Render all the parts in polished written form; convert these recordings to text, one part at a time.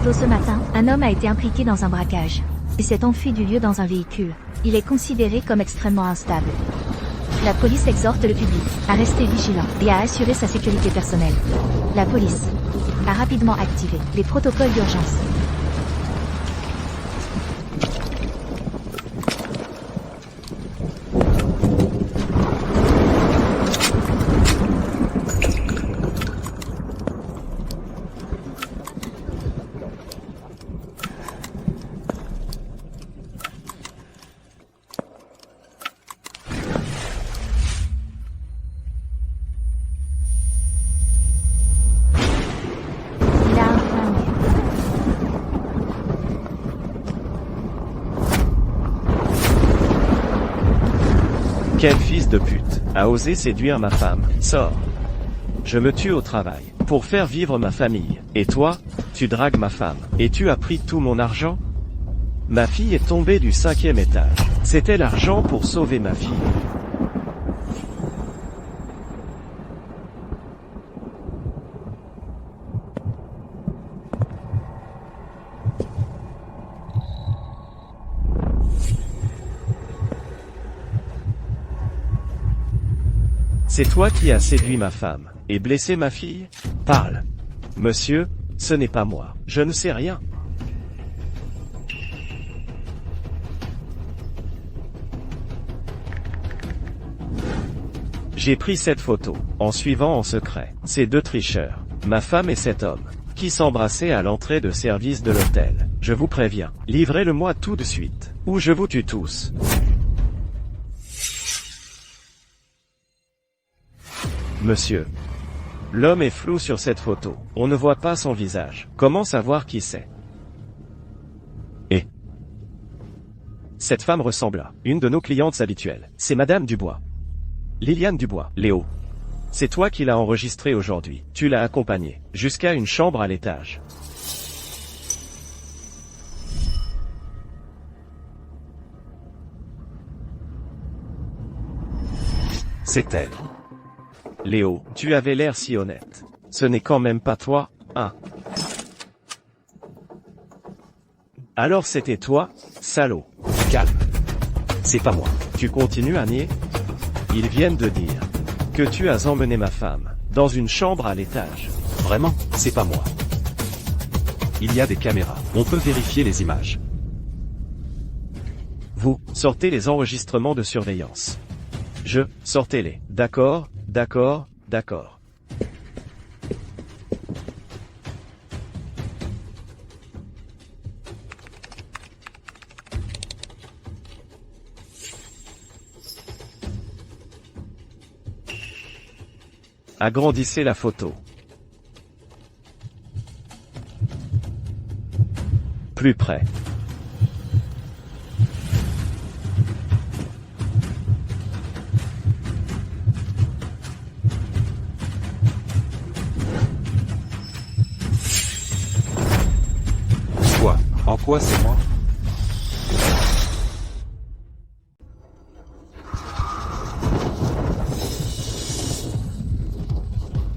Tôt ce matin, un homme a été impliqué dans un braquage. Il s'est enfui du lieu dans un véhicule. Il est considéré comme extrêmement instable. La police exhorte le public à rester vigilant et à assurer sa sécurité personnelle. La police a rapidement activé les protocoles d'urgence. Il a un flingue. Quel fils de pute a osé séduire ma femme. Sors. Je me tue au travail pour faire vivre ma famille. Et toi, tu dragues ma femme. Et tu as pris tout mon argent? Ma fille est tombée du 5e étage. C'était l'argent pour sauver ma fille. C'est toi qui as séduit ma femme et blessé ma fille? Parle. Monsieur, ce n'est pas moi. Je ne sais rien. J'ai pris cette photo, en suivant en secret, ces deux tricheurs, ma femme et cet homme, qui s'embrassaient à l'entrée de service de l'hôtel. Je vous préviens, livrez-le-moi tout de suite, ou je vous tue tous. Monsieur. L'homme est flou sur cette photo, on ne voit pas son visage. Comment savoir qui c'est? Et cette femme ressemble à une de nos clientes habituelles. C'est Madame Dubois. Liliane Dubois. Léo. C'est toi qui l'as enregistrée aujourd'hui. Tu l'as accompagnée jusqu'à une chambre à l'étage. C'est elle. Léo, tu avais l'air si honnête. Ce n'est quand même pas toi, hein? Alors c'était toi, salaud. Calme. C'est pas moi. Tu continues à nier? Ils viennent de dire que tu as emmené ma femme dans une chambre à l'étage. Vraiment, c'est pas moi. Il y a des caméras. On peut vérifier les images. Vous, sortez les enregistrements de surveillance. Sortez-les. D'accord, d'accord, d'accord. Agrandissez la photo. Plus près. Quoi? En quoi c'est moi?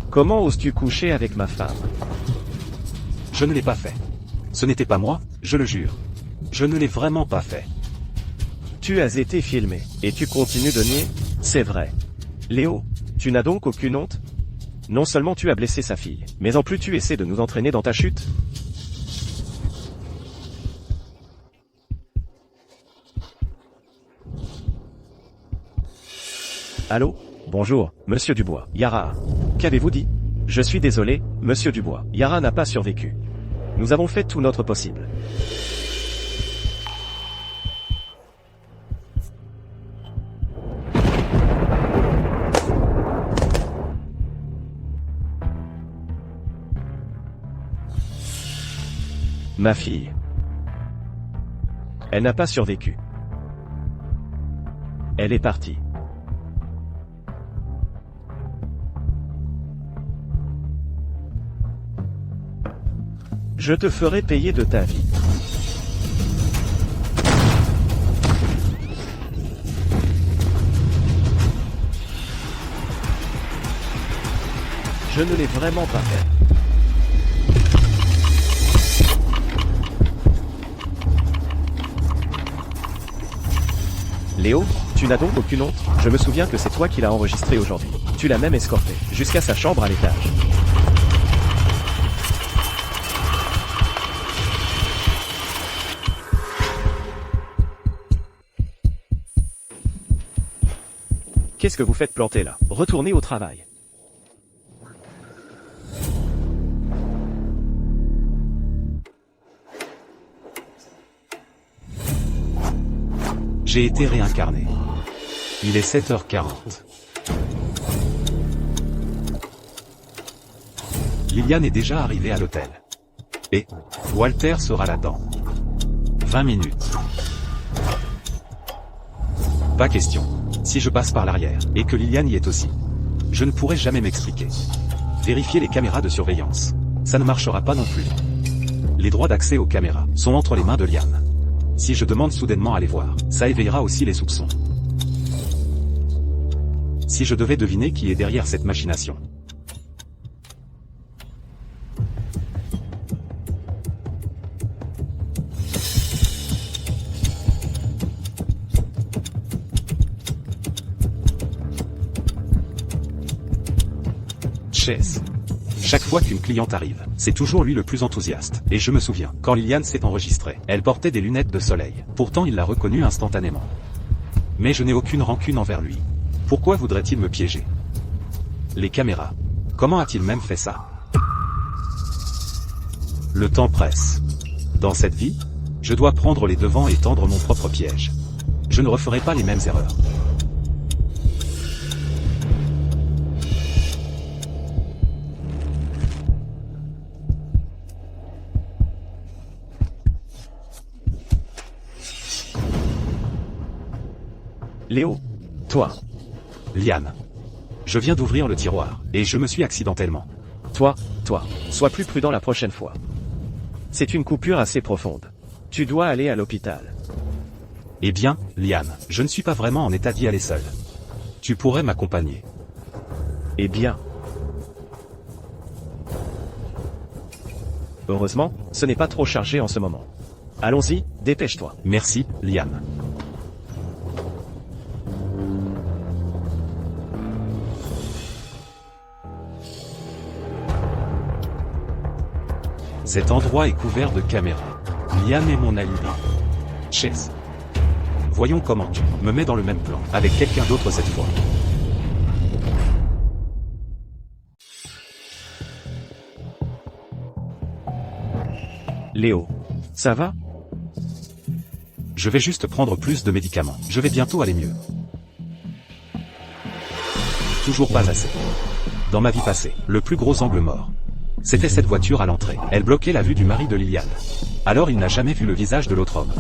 Comment oses-tu coucher avec ma femme? Je ne l'ai pas fait. Ce n'était pas moi, je le jure. Je ne l'ai vraiment pas fait. Tu as été filmé, et tu continues de nier? C'est vrai. Léo, tu n'as donc aucune honte? Non seulement tu as blessé sa fille, mais en plus tu essaies de nous entraîner dans ta chute? Allô? Bonjour, Monsieur Dubois. Yara. Qu'avez-vous dit? Je suis désolé, Monsieur Dubois. Yara n'a pas survécu. Nous avons fait tout notre possible. Ma fille. Elle n'a pas survécu. Elle est partie. Je te ferai payer de ta vie. Je ne l'ai vraiment pas fait. Léo, tu n'as donc aucune honte? Je me souviens que c'est toi qui l'as enregistré aujourd'hui. Tu l'as même escorté, jusqu'à sa chambre à l'étage. Qu'est-ce que vous faites planter là? Retournez au travail. J'ai été réincarné. Il est 7h40. Liliane est déjà arrivée à l'hôtel. Et Walter sera là dans 20 minutes. Pas question. Si je passe par l'arrière, et que Liliane y est aussi, je ne pourrai jamais m'expliquer. Vérifier les caméras de surveillance. Ça ne marchera pas non plus. Les droits d'accès aux caméras sont entre les mains de Liane. Si je demande soudainement à les voir, ça éveillera aussi les soupçons. Si je devais deviner qui est derrière cette machination. Chess. Chaque fois qu'une cliente arrive, c'est toujours lui le plus enthousiaste. Et je me souviens, quand Liliane s'est enregistrée, elle portait des lunettes de soleil. Pourtant il l'a reconnue instantanément. Mais je n'ai aucune rancune envers lui. Pourquoi voudrait-il me piéger? Les caméras. Comment a-t-il même fait ça? Le temps presse. Dans cette vie, je dois prendre les devants et tendre mon propre piège. Je ne referai pas les mêmes erreurs. Léo, toi. Liane. Je viens d'ouvrir le tiroir, et je me suis accidentellement. Toi, sois plus prudent la prochaine fois. C'est une coupure assez profonde. Tu dois aller à l'hôpital. Eh bien, Liane, je ne suis pas vraiment en état d'y aller seul. Tu pourrais m'accompagner. Eh bien. Heureusement, ce n'est pas trop chargé en ce moment. Allons-y, dépêche-toi. Merci, Liane. Cet endroit est couvert de caméras. Liane est mon alibi. Chess. Voyons comment tu me mets dans le même plan, avec quelqu'un d'autre cette fois. Léo, ça va? Je vais juste prendre plus de médicaments. Je vais bientôt aller mieux. Toujours pas assez. Dans ma vie passée, le plus gros angle mort. C'était cette voiture à l'entrée. Elle bloquait la vue du mari de Liliane. Alors il n'a jamais vu le visage de l'autre homme.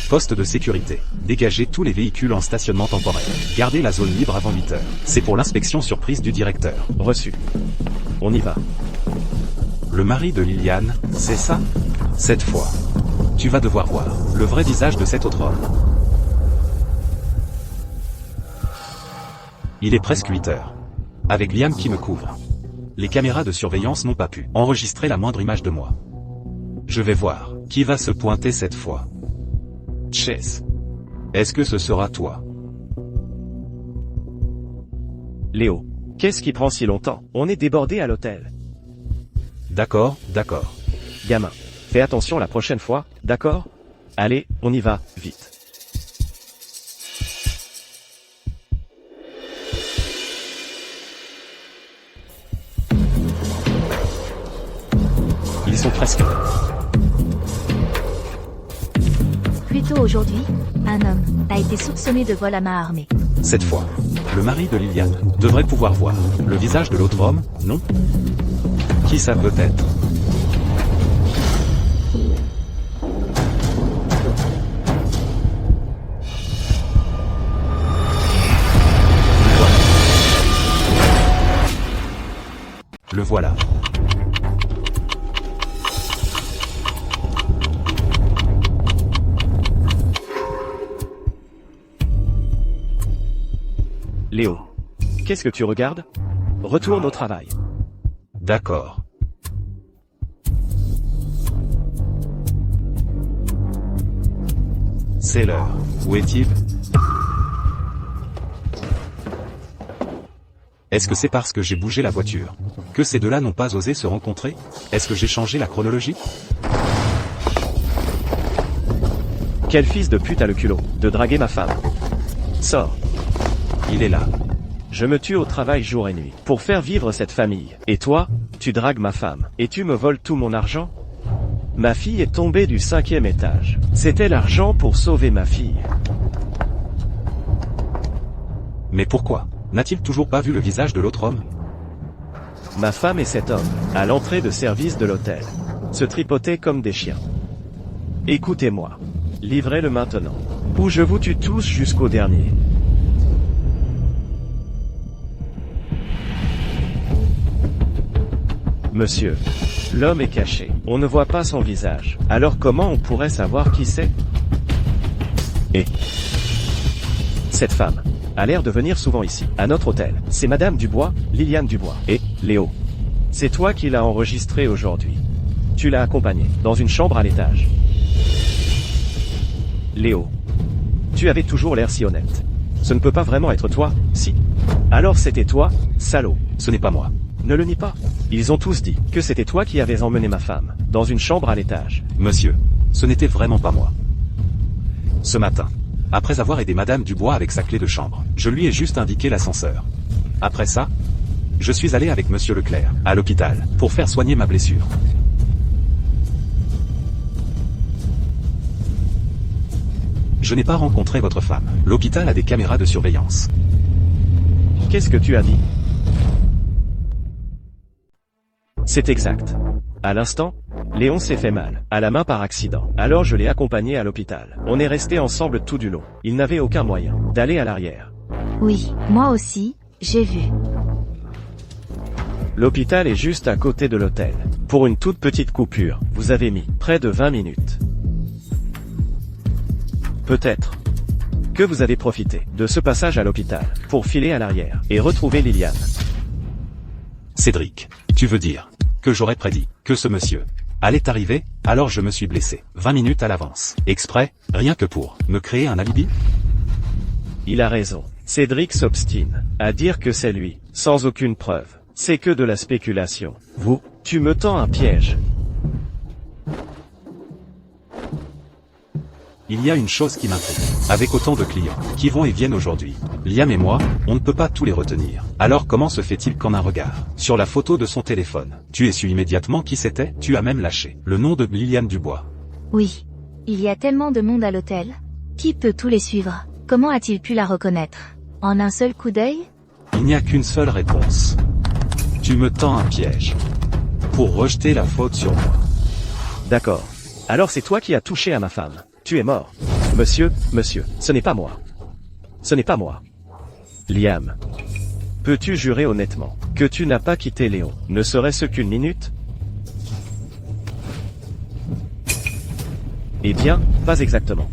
Poste de sécurité. Dégagez tous les véhicules en stationnement temporaire. Gardez la zone libre avant 8 heures. C'est pour l'inspection surprise du directeur. Reçu. On y va. Le mari de Liliane, c'est ça? Cette fois, tu vas devoir voir le vrai visage de cet autre homme. Il est presque 8 heures. Avec Liam qui me couvre. Les caméras de surveillance n'ont pas pu enregistrer la moindre image de moi. Je vais voir qui va se pointer cette fois. Chess. Est-ce que ce sera toi? Léo, qu'est-ce qui prend si longtemps? On est débordé à l'hôtel. D'accord, d'accord. Gamin, fais attention la prochaine fois, d'accord? Allez, on y va, vite. Ils sont presque là. Plus tôt aujourd'hui, un homme a été soupçonné de vol à main armée. Cette fois, le mari de Liliane devrait pouvoir voir le visage de l'autre homme, non? Qui ça peut être? Le voilà. Léo, qu'est-ce que tu regardes? Retourne au travail. D'accord. C'est l'heure. Où est-il? Est-ce que c'est parce que j'ai bougé la voiture que ces deux-là n'ont pas osé se rencontrer? Est-ce que j'ai changé la chronologie? Quel fils de pute a le culot de draguer ma femme? Sors. Il est là. Je me tue au travail jour et nuit pour faire vivre cette famille. Et toi, tu dragues ma femme et tu me voles tout mon argent? Ma fille est tombée du 5e étage. C'était l'argent pour sauver ma fille. Mais pourquoi? N'a-t-il toujours pas vu le visage de l'autre homme? Ma femme et cet homme, à l'entrée de service de l'hôtel, se tripotaient comme des chiens. Écoutez-moi. Livrez-le maintenant. Ou je vous tue tous jusqu'au dernier. Monsieur, l'homme est caché. On ne voit pas son visage. Alors comment on pourrait savoir qui c'est? Et cette femme a l'air de venir souvent ici, à notre hôtel. C'est Madame Dubois, Liliane Dubois. Et, Léo, c'est toi qui l'as enregistré aujourd'hui. Tu l'as accompagnée, dans une chambre à l'étage. Léo, tu avais toujours l'air si honnête. Ce ne peut pas vraiment être toi, si. Alors c'était toi, salaud. Ce n'est pas moi. Ne le nie pas. Ils ont tous dit que c'était toi qui avais emmené ma femme, dans une chambre à l'étage. Monsieur, ce n'était vraiment pas moi. Ce matin, après avoir aidé Madame Dubois avec sa clé de chambre, je lui ai juste indiqué l'ascenseur. Après ça, je suis allé avec Monsieur Leclerc, à l'hôpital, pour faire soigner ma blessure. Je n'ai pas rencontré votre femme. L'hôpital a des caméras de surveillance. Qu'est-ce que tu as dit? C'est exact. À l'instant, Léon s'est fait mal, à la main par accident. Alors je l'ai accompagné à l'hôpital. On est restés ensemble tout du long. Il n'avait aucun moyen d'aller à l'arrière. Oui, moi aussi, j'ai vu. L'hôpital est juste à côté de l'hôtel. Pour une toute petite coupure, vous avez mis près de 20 minutes. Peut-être que vous avez profité de ce passage à l'hôpital pour filer à l'arrière et retrouver Liliane. Cédric, tu veux dire que j'aurais prédit que ce monsieur allait arriver, alors je me suis blessé 20 minutes à l'avance, exprès, rien que pour me créer un alibi? Il a raison. Cédric s'obstine à dire que c'est lui, sans aucune preuve. C'est que de la spéculation. Tu me tends un piège. Il y a une chose qui m'intrigue. Avec autant de clients qui vont et viennent aujourd'hui, Liam et moi, on ne peut pas tous les retenir. Alors comment se fait-il qu'en un regard, sur la photo de son téléphone, tu aies su immédiatement qui c'était? Tu as même lâché le nom de Liliane Dubois. Oui. Il y a tellement de monde à l'hôtel. Qui peut tous les suivre? Comment a-t-il pu la reconnaître? En un seul coup d'œil? Il n'y a qu'une seule réponse. Tu me tends un piège. Pour rejeter la faute sur moi. D'accord. Alors c'est toi qui as touché à ma femme. Tu es mort. Monsieur, ce n'est pas moi. Ce n'est pas moi. Liam. Peux-tu jurer honnêtement que tu n'as pas quitté Léon, ne serait-ce qu'une minute? Eh bien, pas exactement.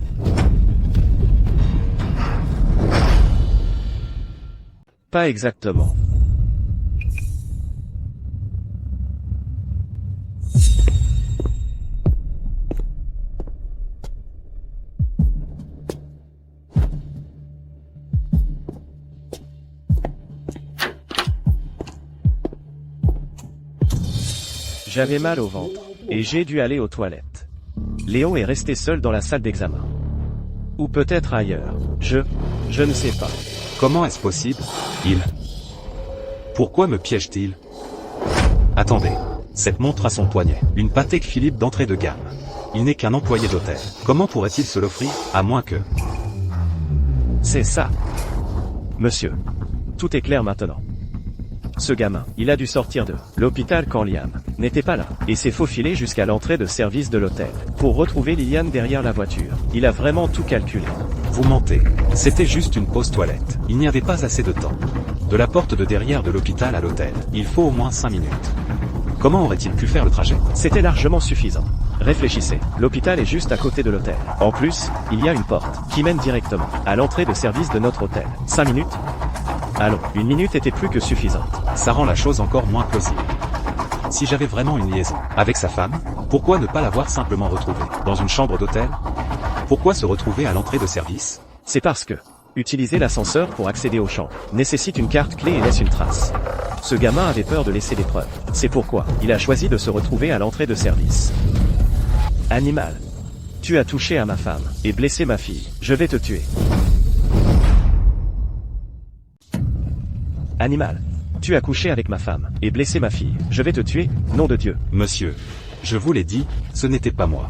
Pas exactement. J'avais mal au ventre, et j'ai dû aller aux toilettes. Léon est resté seul dans la salle d'examen. Ou peut-être ailleurs. Je ne sais pas. Comment est-ce possible? Pourquoi me piège-t-il? Attendez. Cette montre à son poignet. Une Patek Philippe d'entrée de gamme. Il n'est qu'un employé d'hôtel. Comment pourrait-il se l'offrir, à moins que... C'est ça. Monsieur. Tout est clair maintenant. Ce gamin, il a dû sortir de l'hôpital quand Liam n'était pas là, et s'est faufilé jusqu'à l'entrée de service de l'hôtel, pour retrouver Liliane derrière la voiture. Il a vraiment tout calculé. Vous mentez. C'était juste une pause toilette. Il n'y avait pas assez de temps. De la porte de derrière de l'hôpital à l'hôtel, il faut au moins 5 minutes. Comment aurait-il pu faire le trajet? C'était largement suffisant. Réfléchissez, l'hôpital est juste à côté de l'hôtel. En plus, il y a une porte qui mène directement à l'entrée de service de notre hôtel. 5 minutes? Allons, 1 minute était plus que suffisante. Ça rend la chose encore moins plausible. Si j'avais vraiment une liaison avec sa femme, pourquoi ne pas l'avoir simplement retrouvée dans une chambre d'hôtel? Pourquoi se retrouver à l'entrée de service? C'est parce que utiliser l'ascenseur pour accéder au champ nécessite une carte clé et laisse une trace. Ce gamin avait peur de laisser des preuves. C'est pourquoi il a choisi de se retrouver à l'entrée de service. Animal. Tu as touché à ma femme et blessé ma fille. Je vais te tuer. Animal. Tu as couché avec ma femme et blessé ma fille. Je vais te tuer, nom de Dieu. Monsieur, je vous l'ai dit, ce n'était pas moi.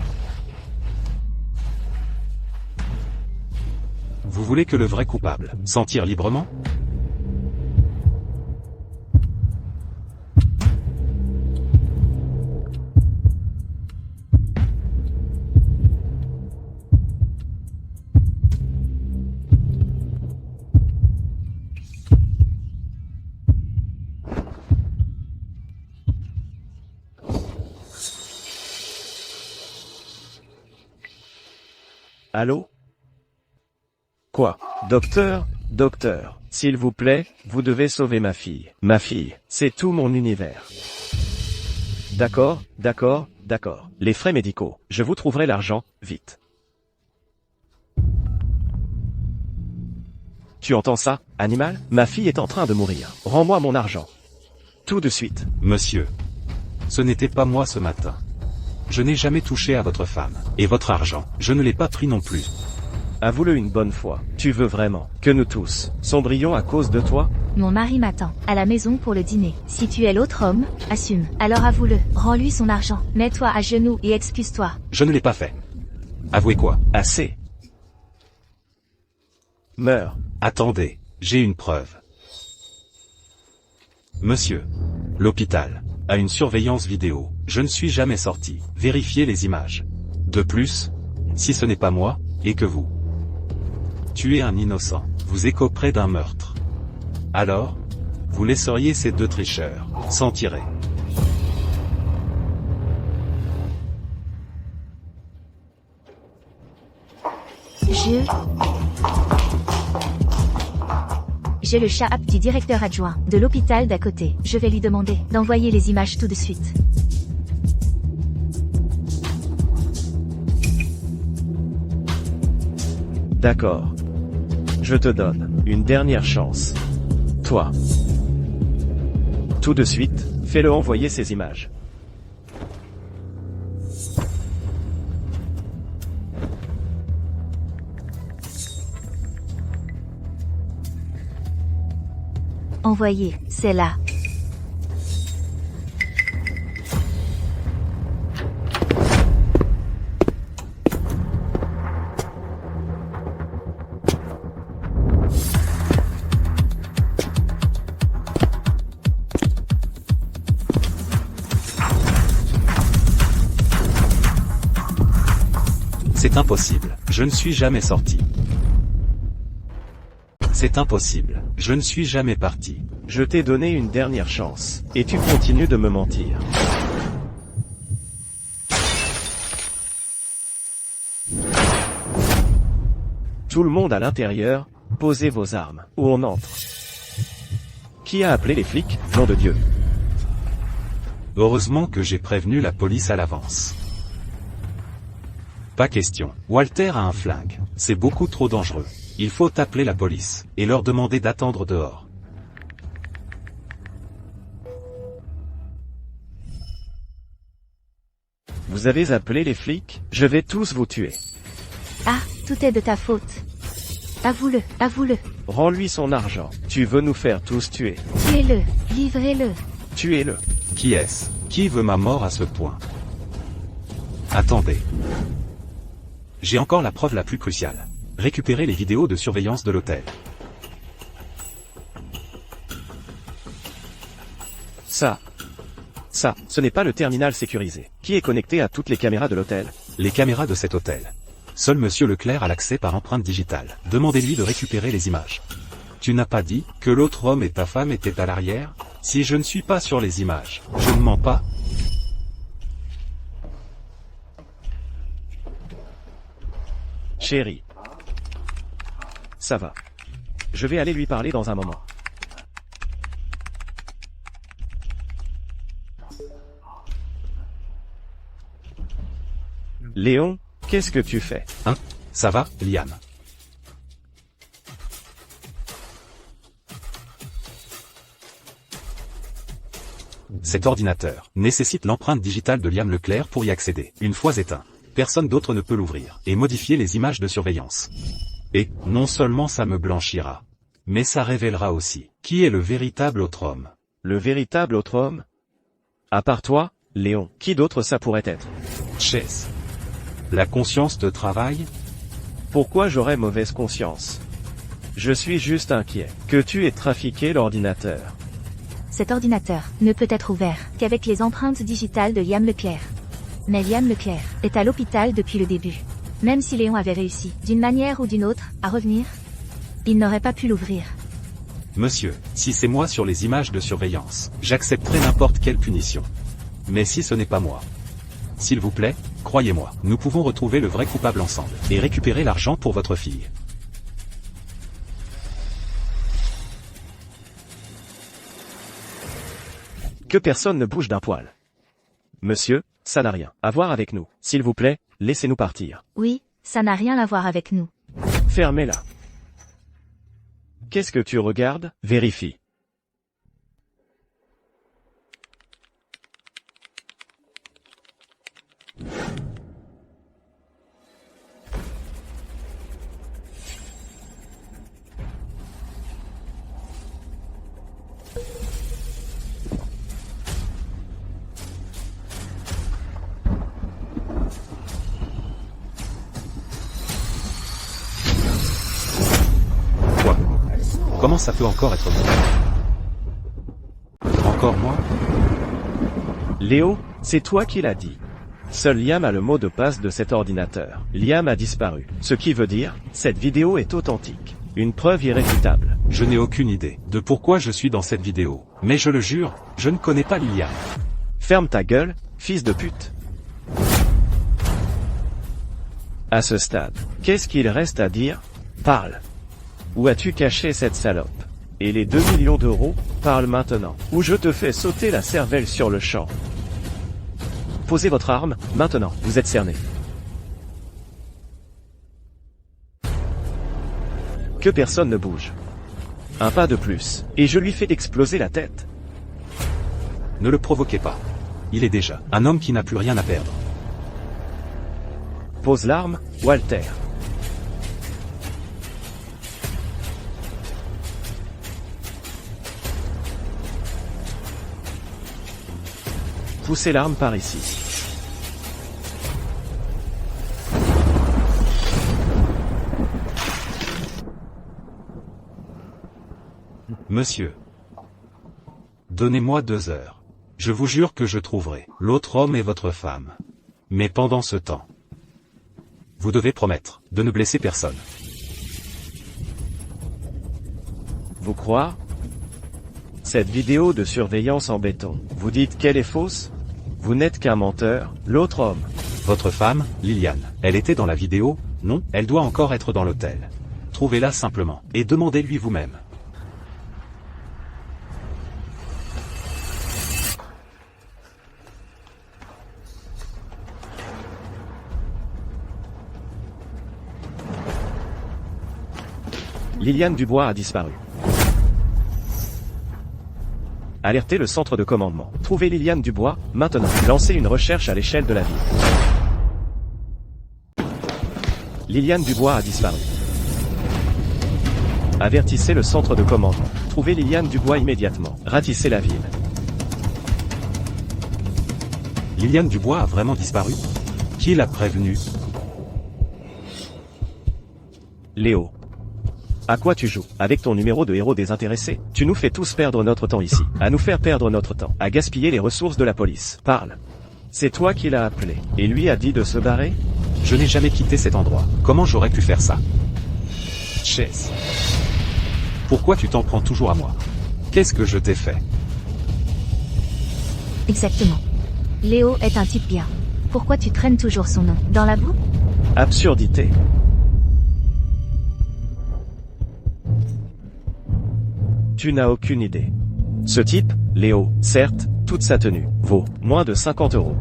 Vous voulez que le vrai coupable s'en tire librement? Allô? Quoi? Docteur, docteur, s'il vous plaît, vous devez sauver ma fille. Ma fille, c'est tout mon univers. D'accord, d'accord, d'accord. Les frais médicaux, je vous trouverai l'argent, vite. Tu entends ça, animal? Ma fille est en train de mourir. Rends-moi mon argent. Tout de suite. Monsieur, ce n'était pas moi ce matin. Je n'ai jamais touché à votre femme. Et votre argent, je ne l'ai pas pris non plus. Avoue-le une bonne fois. Tu veux vraiment que nous tous sombrions à cause de toi? Mon mari m'attend à la maison pour le dîner. Si tu es l'autre homme, assume. Alors avoue-le. Rends-lui son argent. Mets-toi à genoux et excuse-toi. Je ne l'ai pas fait. Avouez quoi? Assez. Meurs. Attendez, j'ai une preuve. Monsieur, l'hôpital a une surveillance vidéo. Je ne suis jamais sorti. Vérifiez les images. De plus, si ce n'est pas moi, et que vous tuez un innocent, vous écoperez d'un meurtre. Alors, vous laisseriez ces deux tricheurs s'en tirer. J'ai le chat app du directeur adjoint de l'hôpital d'à côté. Je vais lui demander d'envoyer les images tout de suite. D'accord. Je te donne une dernière chance. Toi. Tout de suite, fais-le envoyer ces images. Envoyer, c'est là. C'est impossible, je ne suis jamais sorti. C'est impossible, je ne suis jamais parti. Je t'ai donné une dernière chance, et tu continues de me mentir. Tout le monde à l'intérieur, posez vos armes, ou on entre. Qui a appelé les flics, nom de Dieu? Heureusement que j'ai prévenu la police à l'avance. Pas question. Walter a un flingue. C'est beaucoup trop dangereux. Il faut appeler la police, et leur demander d'attendre dehors. Vous avez appelé les flics? Je vais tous vous tuer. Ah, tout est de ta faute. Avoue-le, avoue-le. Rends-lui son argent. Tu veux nous faire tous tuer. Tuez-le, livrez-le. Tuez-le. Qui est-ce? Qui veut ma mort à ce point? Attendez. J'ai encore la preuve la plus cruciale. Récupérer les vidéos de surveillance de l'hôtel. Ça, ce n'est pas le terminal sécurisé. Qui est connecté à toutes les caméras de l'hôtel? Les caméras de cet hôtel. Seul Monsieur Leclerc a l'accès par empreinte digitale. Demandez-lui de récupérer les images. Tu n'as pas dit que l'autre homme et ta femme étaient à l'arrière? Si je ne suis pas sur les images, je ne mens pas. Chérie. Ça va. Je vais aller lui parler dans un moment. Léon, qu'est-ce que tu fais? Hein? Ça va, Liam? Cet ordinateur nécessite l'empreinte digitale de Liam Leclerc pour y accéder. Une fois éteint, personne d'autre ne peut l'ouvrir et modifier les images de surveillance. Et, non seulement ça me blanchira, mais ça révélera aussi qui est le véritable autre homme. Le véritable autre homme? À part toi, Léon, qui d'autre ça pourrait être? Chase. La conscience te travaille? Pourquoi j'aurais mauvaise conscience? Je suis juste inquiet que tu aies trafiqué l'ordinateur. Cet ordinateur ne peut être ouvert qu'avec les empreintes digitales de Liam Leclerc. Mais Liam Leclerc est à l'hôpital depuis le début. Même si Léon avait réussi, d'une manière ou d'une autre, à revenir, il n'aurait pas pu l'ouvrir. Monsieur, si c'est moi sur les images de surveillance, j'accepterai n'importe quelle punition. Mais si ce n'est pas moi, s'il vous plaît, croyez-moi, nous pouvons retrouver le vrai coupable ensemble, et récupérer l'argent pour votre fille. Que personne ne bouge d'un poil. Monsieur, ça n'a rien à voir avec nous. S'il vous plaît, laissez-nous partir. Oui, ça n'a rien à voir avec nous. Fermez-la. Qu'est-ce que tu regardes? Vérifie. Quoi? Comment ça peut encore être moi? Encore moi? Léo, c'est toi qui l'as dit. Seul Liam a le mot de passe de cet ordinateur. Liam a disparu. Ce qui veut dire, cette vidéo est authentique. Une preuve irréfutable. Je n'ai aucune idée de pourquoi je suis dans cette vidéo. Mais je le jure, je ne connais pas Liam. Ferme ta gueule, fils de pute. À ce stade, qu'est-ce qu'il reste à dire? Parle. Où as-tu caché cette salope? Et les 2 millions d'euros? Parle maintenant, ou je te fais sauter la cervelle sur le champ. Posez votre arme, maintenant, vous êtes cerné. Que personne ne bouge. Un pas de plus, et je lui fais exploser la tête. Ne le provoquez pas. Il est déjà un homme qui n'a plus rien à perdre. Pose l'arme, Walter. Poussez l'arme par ici. Monsieur. Donnez-moi 2 heures. Je vous jure que je trouverai l'autre homme et votre femme. Mais pendant ce temps, vous devez promettre de ne blesser personne. Vous croire? Cette vidéo de surveillance en béton, vous dites qu'elle est fausse? Vous n'êtes qu'un menteur, l'autre homme. Votre femme, Liliane, elle était dans la vidéo? Non, elle doit encore être dans l'hôtel. Trouvez-la simplement, et demandez-lui vous-même. Liliane Dubois a disparu. Alertez le centre de commandement. Trouvez Liliane Dubois, maintenant. Lancez une recherche à l'échelle de la ville. Liliane Dubois a disparu. Avertissez le centre de commandement. Trouvez Liliane Dubois immédiatement. Ratissez la ville. Liliane Dubois a vraiment disparu? Qui l'a prévenu? Léo. À quoi tu joues? Avec ton numéro de héros désintéressé, tu nous fais tous perdre notre temps ici. À nous faire perdre notre temps. À gaspiller les ressources de la police. Parle. C'est toi qui l'as appelé. Et lui a dit de se barrer? Je n'ai jamais quitté cet endroit. Comment j'aurais pu faire ça? Chase. Pourquoi tu t'en prends toujours à moi? Qu'est-ce que je t'ai fait? Exactement. Léo est un type bien. Pourquoi tu traînes toujours son nom dans la boue? Absurdité. Tu n'as aucune idée. Ce type, Léo, certes, toute sa tenue, vaut moins de 50 €.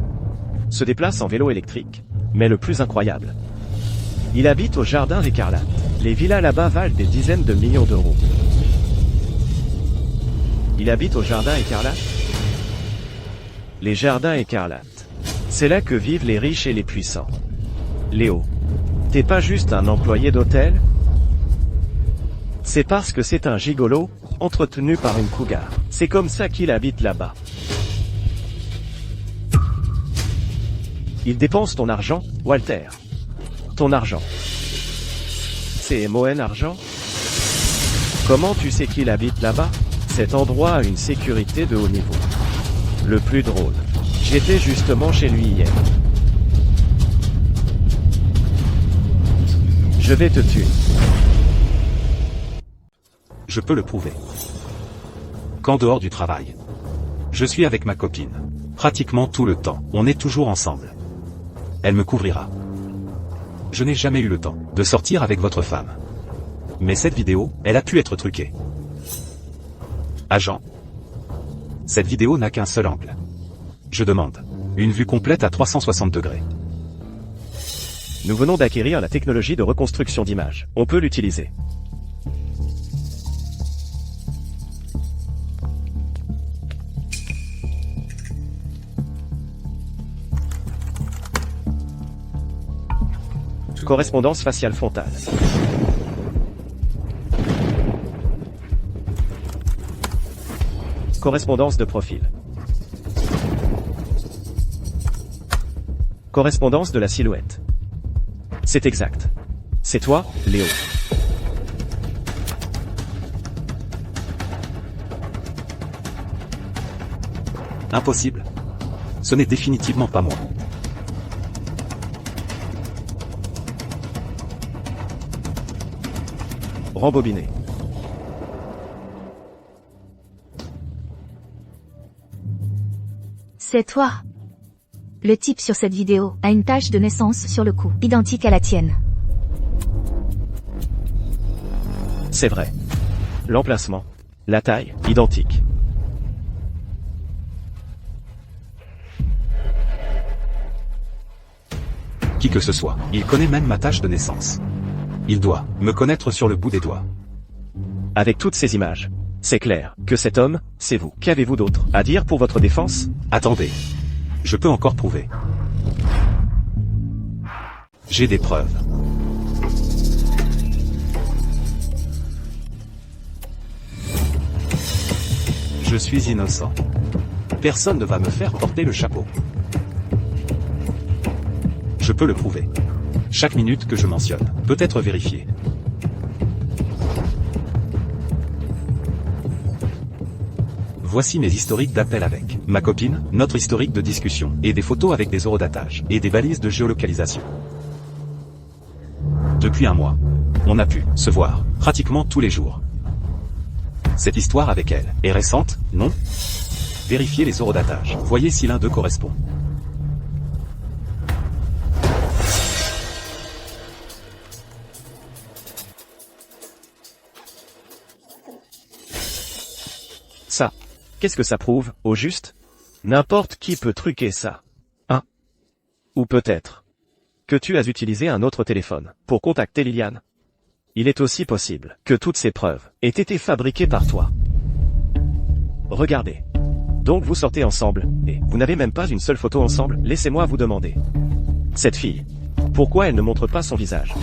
Se déplace en vélo électrique. Mais le plus incroyable, Il habite au Jardin Écarlate. Les villas là-bas valent des dizaines de millions d'euros. Il habite au Jardin Écarlate? Les Jardins Écarlates. C'est là que vivent les riches et les puissants. Léo, t'es pas juste un employé d'hôtel? C'est parce que c'est un gigolo, entretenu par une cougar. C'est comme ça qu'il habite là-bas. Il dépense ton argent, Walter. Ton argent. C'est MON argent? Comment tu sais qu'il habite là-bas? Cet endroit a une sécurité de haut niveau. Le plus drôle. J'étais justement chez lui hier. Je vais te tuer. Je peux le prouver. Qu'en dehors du travail, je suis avec ma copine. Pratiquement tout le temps, on est toujours ensemble. Elle me couvrira. Je n'ai jamais eu le temps de sortir avec votre femme. Mais cette vidéo, elle a pu être truquée. Agent. Cette vidéo n'a qu'un seul angle. Je demande une vue complète à 360 degrés. Nous venons d'acquérir la technologie de reconstruction d'image. On peut l'utiliser. Correspondance faciale frontale. Correspondance de profil. Correspondance de la silhouette. C'est exact. C'est toi, Léo. Impossible. Ce n'est définitivement pas moi. Rembobiné. C'est toi. Le type sur cette vidéo a une tache de naissance sur le cou, identique à la tienne. C'est vrai. L'emplacement. La taille, identique. Qui que ce soit, il connaît même ma tâche de naissance. Il doit me connaître sur le bout des doigts. Avec toutes ces images, c'est clair que cet homme, c'est vous. Qu'avez-vous d'autre à dire pour votre défense? Attendez. Je peux encore prouver. J'ai des preuves. Je suis innocent. Personne ne va me faire porter le chapeau. Je peux le prouver. Chaque minute que je mentionne peut être vérifiée. Voici mes historiques d'appel avec ma copine, notre historique de discussion, et des photos avec des horodatage, et des balises de géolocalisation. Depuis un mois, on a pu se voir pratiquement tous les jours. Cette histoire avec elle est récente, non? Vérifiez les horodatages. Voyez si l'un d'eux correspond. Ça. Qu'est-ce que ça prouve, au juste? N'importe qui peut truquer ça. Hein? Ou peut-être que tu as utilisé un autre téléphone pour contacter Liliane. Il est aussi possible que toutes ces preuves aient été fabriquées par toi. Regardez. Donc vous sortez ensemble, et vous n'avez même pas une seule photo ensemble. Laissez-moi vous demander. Cette fille, pourquoi elle ne montre pas son visage?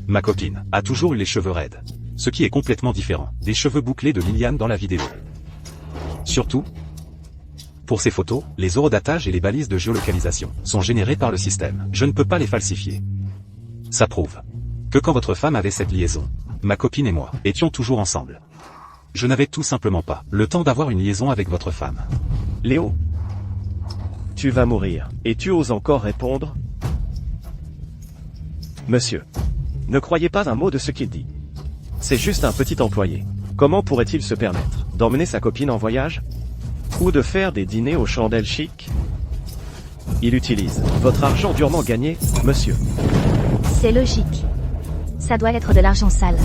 Ma copine a toujours eu les cheveux raides. Ce qui est complètement différent des cheveux bouclés de Liliane dans la vidéo. Surtout, pour ces photos, les horodatages et les balises de géolocalisation sont générés par le système. Je ne peux pas les falsifier. Ça prouve que quand votre femme avait cette liaison, ma copine et moi étions toujours ensemble. Je n'avais tout simplement pas le temps d'avoir une liaison avec votre femme. Léo, tu vas mourir, et tu oses encore répondre? Monsieur, ne croyez pas un mot de ce qu'il dit. C'est juste un petit employé. Comment pourrait-il se permettre d'emmener sa copine en voyage? Ou de faire des dîners aux chandelles chic? Il utilise votre argent durement gagné, monsieur. C'est logique. Ça doit être de l'argent sale.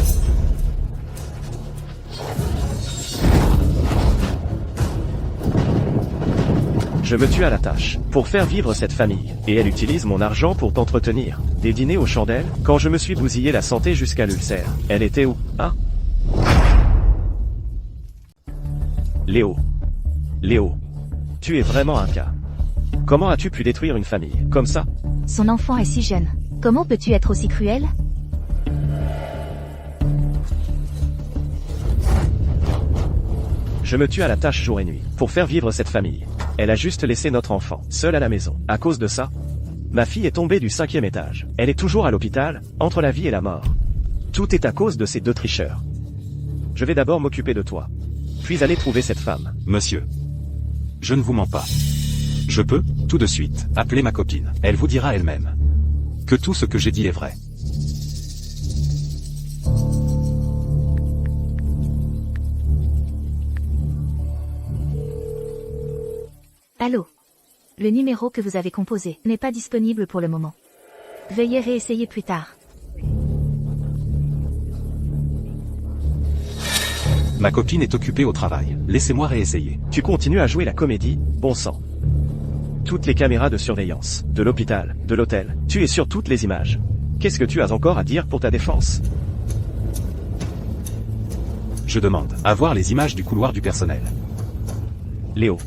Je me tue à la tâche, pour faire vivre cette famille, et elle utilise mon argent pour t'entretenir. Des dîners aux chandelles, quand je me suis bousillé la santé jusqu'à l'ulcère. Elle était où, hein? Léo. Léo. Tu es vraiment un cas. Comment as-tu pu détruire une famille, comme ça? Son enfant est si jeune. Comment peux-tu être aussi cruel? Je me tue à la tâche jour et nuit, pour faire vivre cette famille. Elle a juste laissé notre enfant, seul à la maison. À cause de ça, ma fille est tombée du 5e étage. Elle est toujours à l'hôpital, entre la vie et la mort. Tout est à cause de ces 2 tricheurs. Je vais d'abord m'occuper de toi. Puis aller trouver cette femme. Monsieur. Je ne vous mens pas. Je peux, tout de suite, appeler ma copine. Elle vous dira elle-même que tout ce que j'ai dit est vrai. Allô? Le numéro que vous avez composé n'est pas disponible pour le moment. Veuillez réessayer plus tard. Ma copine est occupée au travail. Laissez-moi réessayer. Tu continues à jouer la comédie, bon sang. Toutes les caméras de surveillance, de l'hôpital, de l'hôtel, tu es sur toutes les images. Qu'est-ce que tu as encore à dire pour ta défense? Je demande à voir les images du couloir du personnel. Léo.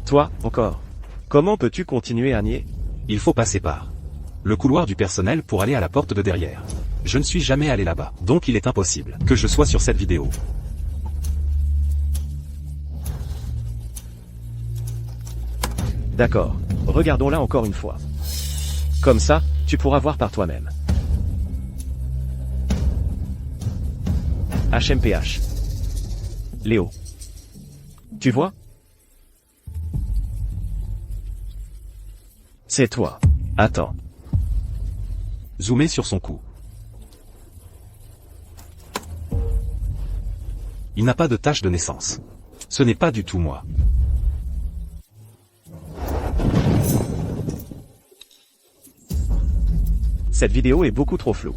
Toi, encore. Comment peux-tu continuer à nier? Il faut passer par le couloir du personnel pour aller à la porte de derrière. Je ne suis jamais allé là-bas, donc il est impossible que je sois sur cette vidéo. D'accord. Regardons-la encore une fois. Comme ça, tu pourras voir par toi-même. HMPH. Léo. Tu vois? C'est toi. Attends. Zoomez sur son cou. Il n'a pas de tache de naissance. Ce n'est pas du tout moi. Cette vidéo est beaucoup trop floue.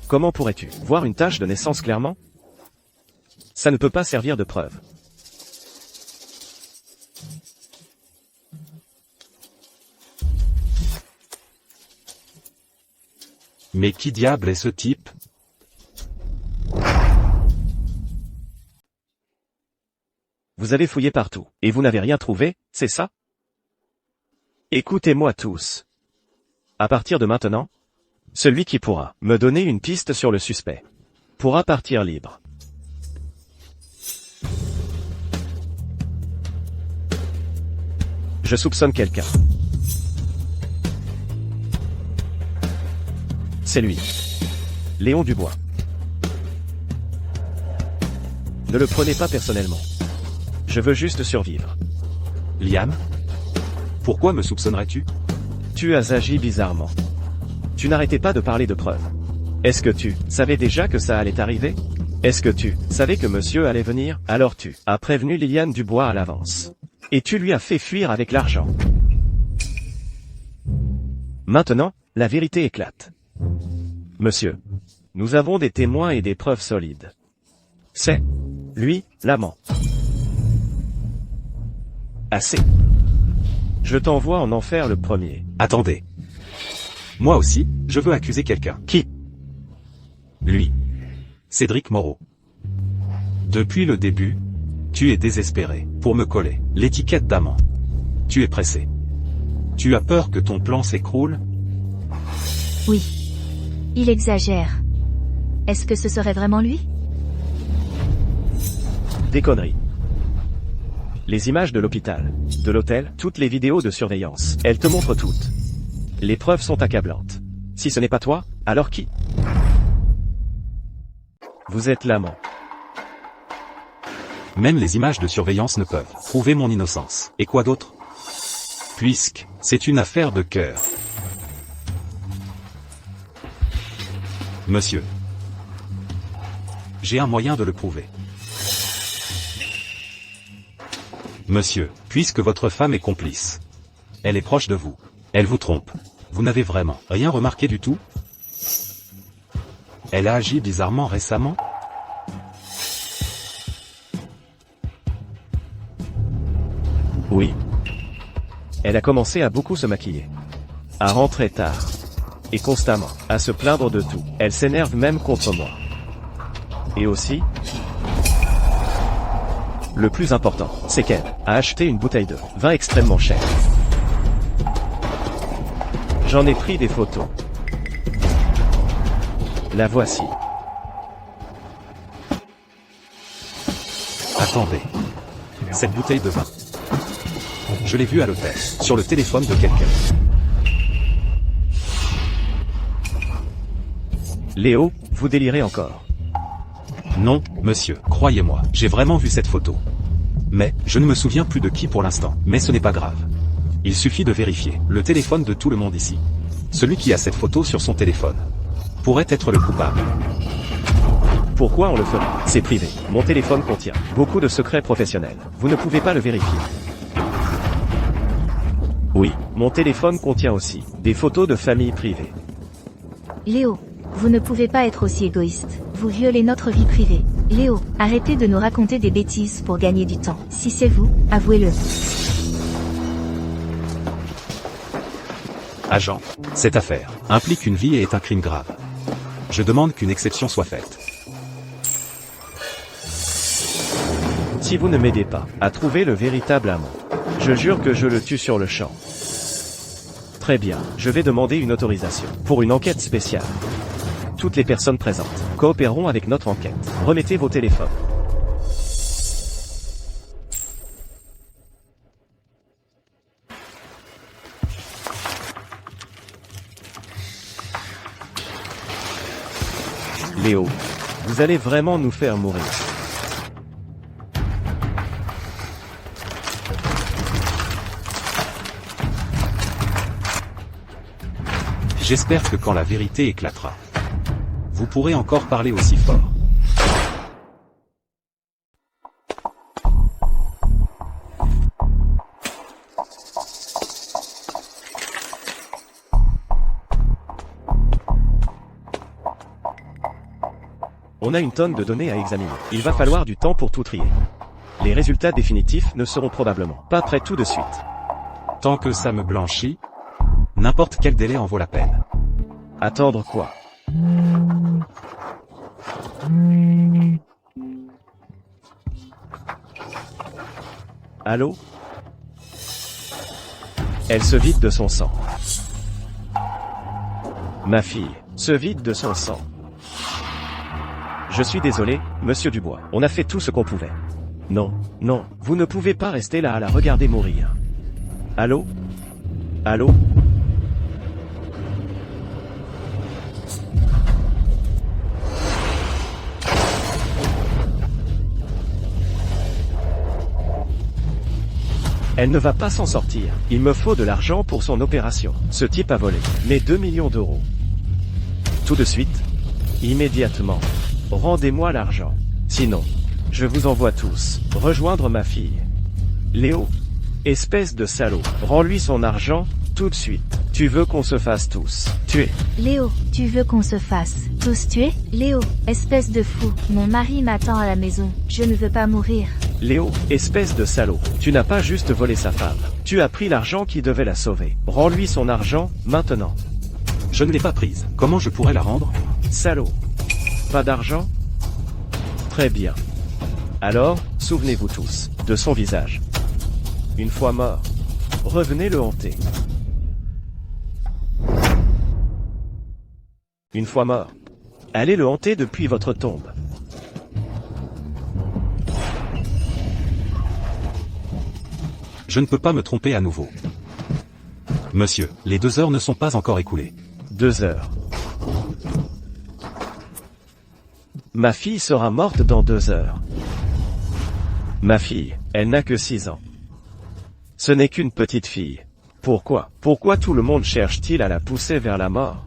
Comment pourrais-tu voir une tache de naissance clairement? Ça ne peut pas servir de preuve. Mais qui diable est ce type? Vous avez fouillé partout, et vous n'avez rien trouvé, c'est ça? Écoutez-moi tous. À partir de maintenant, celui qui pourra me donner une piste sur le suspect pourra partir libre. Je soupçonne quelqu'un. C'est lui. Léon Dubois. Ne le prenez pas personnellement. Je veux juste survivre. Liam? Pourquoi me soupçonnerais-tu? Tu as agi bizarrement. Tu n'arrêtais pas de parler de preuves. Est-ce que tu savais déjà que ça allait arriver? Est-ce que tu savais que monsieur allait venir? Alors tu as prévenu Liliane Dubois à l'avance. Et tu lui as fait fuir avec l'argent. Maintenant, la vérité éclate. Monsieur, nous avons des témoins et des preuves solides. C'est lui, l'amant. Assez. Je t'envoie en enfer le premier. Attendez. Moi aussi, je veux accuser quelqu'un. Qui? Lui. Cédric Moreau. Depuis le début, tu es désespéré pour me coller l'étiquette d'amant. Tu es pressé. Tu as peur que ton plan s'écroule? Oui. Il exagère. Est-ce que ce serait vraiment lui? Des conneries. Les images de l'hôpital, de l'hôtel, toutes les vidéos de surveillance, elles te montrent toutes. Les preuves sont accablantes. Si ce n'est pas toi, alors qui? Vous êtes l'amant. Même les images de surveillance ne peuvent prouver mon innocence. Et quoi d'autre? Puisque c'est une affaire de cœur. Monsieur. J'ai un moyen de le prouver. Monsieur, puisque votre femme est complice. Elle est proche de vous. Elle vous trompe. Vous n'avez vraiment rien remarqué du tout? Elle a agi bizarrement récemment? Oui. Elle a commencé à beaucoup se maquiller. À rentrer tard. Et constamment. À se plaindre de tout. Elle s'énerve même contre moi. Et aussi, le plus important, c'est qu'elle a acheté une bouteille de vin extrêmement chère. J'en ai pris des photos. La voici. Attendez. Cette bouteille de vin. Je l'ai vue à l'hôtel, sur le téléphone de quelqu'un. Léo, vous délirez encore. Non, monsieur, croyez-moi, j'ai vraiment vu cette photo. Mais, je ne me souviens plus de qui pour l'instant, mais ce n'est pas grave. Il suffit de vérifier le téléphone de tout le monde ici. Celui qui a cette photo sur son téléphone pourrait être le coupable. Pourquoi on le ferait? C'est privé. Mon téléphone contient beaucoup de secrets professionnels. Vous ne pouvez pas le vérifier. Oui, mon téléphone contient aussi des photos de famille privées. Léo, vous ne pouvez pas être aussi égoïste. Vous violez notre vie privée. Léo, arrêtez de nous raconter des bêtises pour gagner du temps. Si c'est vous, avouez-le. Agent, cette affaire implique une vie et est un crime grave. Je demande qu'une exception soit faite. Si vous ne m'aidez pas à trouver le véritable amant, je jure que je le tue sur le champ. Très bien, je vais demander une autorisation pour une enquête spéciale. Toutes les personnes présentes coopéreront avec notre enquête. Remettez vos téléphones. Léo, vous allez vraiment nous faire mourir. J'espère que quand la vérité éclatera, vous pourrez encore parler aussi fort. On a une tonne de données à examiner. Il va falloir du temps pour tout trier. Les résultats définitifs ne seront probablement pas prêts tout de suite. Tant que ça me blanchit, n'importe quel délai en vaut la peine. Attendre quoi? Allô? Elle se vide de son sang. Ma fille se vide de son sang. Je suis désolé, monsieur Dubois. On a fait tout ce qu'on pouvait. Non, non, vous ne pouvez pas rester là à la regarder mourir. Allô? Allô? Elle ne va pas s'en sortir. Il me faut de l'argent pour son opération. Ce type a volé mes 2 millions d'euros. Tout de suite. Immédiatement. Rendez-moi l'argent. Sinon, je vous envoie tous rejoindre ma fille. Léo, espèce de salaud, rends-lui son argent, tout de suite. Tu veux qu'on se fasse tous tuer? Léo, tu veux qu'on se fasse tous tuer? Léo, espèce de fou, mon mari m'attend à la maison, je ne veux pas mourir. Léo, espèce de salaud, tu n'as pas juste volé sa femme. Tu as pris l'argent qui devait la sauver. Rends-lui son argent, maintenant. Je ne l'ai pas prise. Comment je pourrais la rendre? Salaud. Pas d'argent? Très bien. Alors, souvenez-vous tous de son visage. Une fois mort, revenez le hanter. Une fois mort, allez le hanter depuis votre tombe. Je ne peux pas me tromper à nouveau. Monsieur, les 2 heures ne sont pas encore écoulées. 2 heures. Ma fille sera morte dans 2 heures. Ma fille, elle n'a que 6 ans. Ce n'est qu'une petite fille. Pourquoi? Pourquoi tout le monde cherche-t-il à la pousser vers la mort?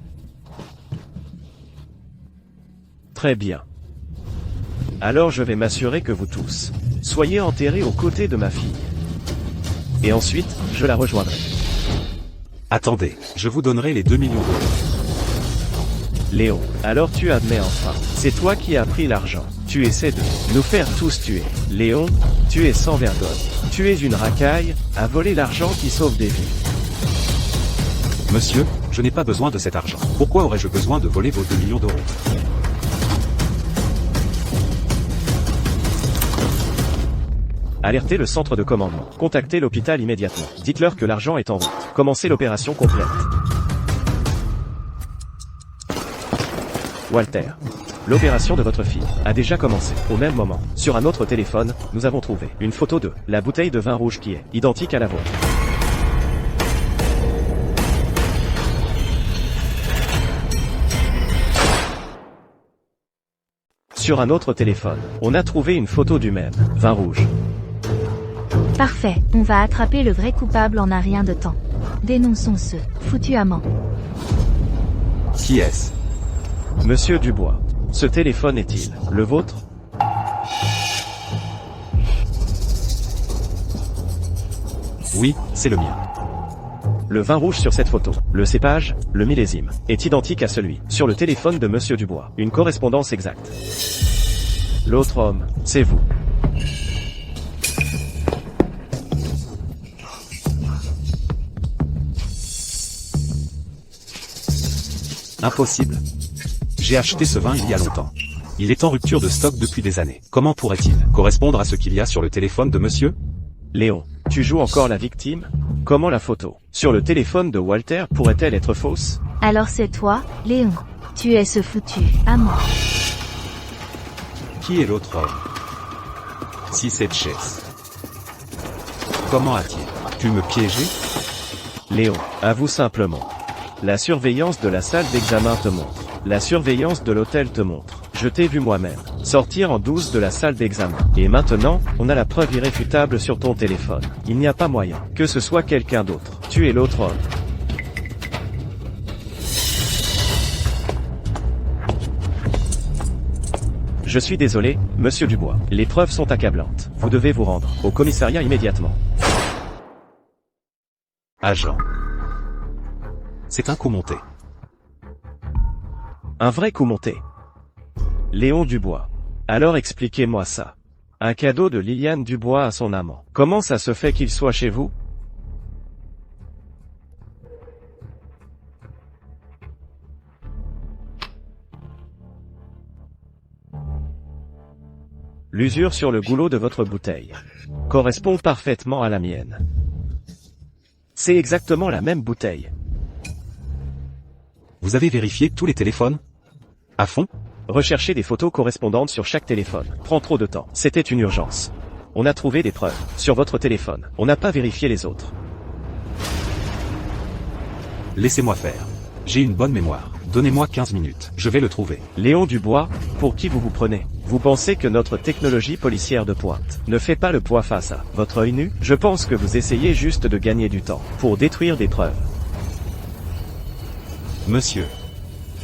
Très bien. Alors je vais m'assurer que vous tous soyez enterrés aux côtés de ma fille. Et ensuite, je la rejoindrai. Attendez, je vous donnerai les 2 millions d'euros. Léo, alors tu admets enfin. C'est toi qui as pris l'argent. Tu essaies de nous faire tous tuer. Léon, tu es sans vergogne. Tu es une racaille, à voler l'argent qui sauve des vies. Monsieur, je n'ai pas besoin de cet argent. Pourquoi aurais-je besoin de voler vos 2 millions d'euros? Alertez le centre de commandement. Contactez l'hôpital immédiatement. Dites-leur que l'argent est en route. Commencez l'opération complète. Walter. L'opération de votre fille a déjà commencé. Au même moment, sur un autre téléphone, nous avons trouvé une photo de la bouteille de vin rouge qui est identique à la vôtre. Sur un autre téléphone, on a trouvé une photo du même vin rouge. Parfait, on va attraper le vrai coupable en un rien de temps. Dénonçons ce foutu amant. Qui est-ce? Monsieur Dubois. Ce téléphone est-il le vôtre? Oui, c'est le mien. Le vin rouge sur cette photo, le cépage, le millésime, est identique à celui sur le téléphone de Monsieur Dubois. Une correspondance exacte. L'autre homme, c'est vous. Impossible. J'ai acheté ce vin il y a longtemps. Il est en rupture de stock depuis des années. Comment pourrait-il correspondre à ce qu'il y a sur le téléphone de monsieur? Léon, tu joues encore la victime? Comment la photo sur le téléphone de Walter pourrait-elle être fausse? Alors c'est toi, Léon. Tu es ce foutu amant. Qui est l'autre homme? Si c'est Chess. Comment a-t-il pu me piéger? Léon, avoue simplement. La surveillance de la salle d'examen te montre. La surveillance de l'hôtel te montre. Je t'ai vu moi-même sortir en douce de la salle d'examen. Et maintenant, on a la preuve irréfutable sur ton téléphone. Il n'y a pas moyen que ce soit quelqu'un d'autre. Tu es l'autre homme. Je suis désolé, Monsieur Dubois. Les preuves sont accablantes. Vous devez vous rendre au commissariat immédiatement. Agent. C'est un coup monté. Un vrai coup monté. Léon Dubois. Alors expliquez-moi ça. Un cadeau de Liliane Dubois à son amant. Comment ça se fait qu'il soit chez vous? L'usure sur le goulot de votre bouteille correspond parfaitement à la mienne. C'est exactement la même bouteille. Vous avez vérifié tous les téléphones? À fond? Rechercher des photos correspondantes sur chaque téléphone prend trop de temps. C'était une urgence. On a trouvé des preuves sur votre téléphone. On n'a pas vérifié les autres. Laissez-moi faire. J'ai une bonne mémoire. Donnez-moi 15 minutes. Je vais le trouver. Léon Dubois, pour qui vous vous prenez? Vous pensez que notre technologie policière de pointe ne fait pas le poids face à votre œil nu? Je pense que vous essayez juste de gagner du temps pour détruire des preuves. Monsieur.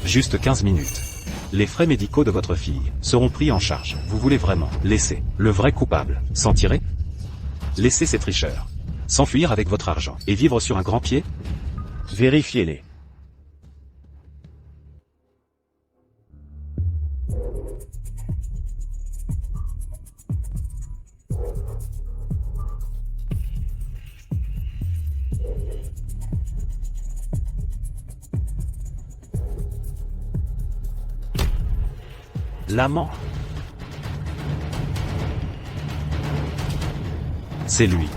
Juste 15 minutes. Les frais médicaux de votre fille seront pris en charge. Vous voulez vraiment laisser le vrai coupable s'en tirer? Laissez ces tricheurs s'enfuir avec votre argent et vivre sur un grand pied? Vérifiez-les. L'amant. C'est lui.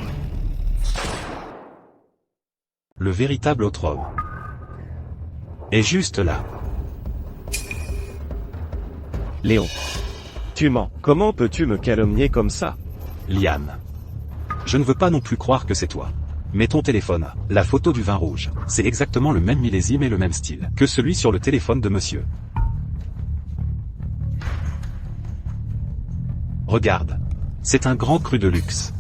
Le véritable autre homme. Est juste là. Léon. Tu mens. Comment peux-tu me calomnier comme ça? Liane. Je ne veux pas non plus croire que c'est toi. Mais ton téléphone a la photo du vin rouge. C'est exactement le même millésime et le même style que celui sur le téléphone de monsieur. Regarde. C'est un grand cru de luxe.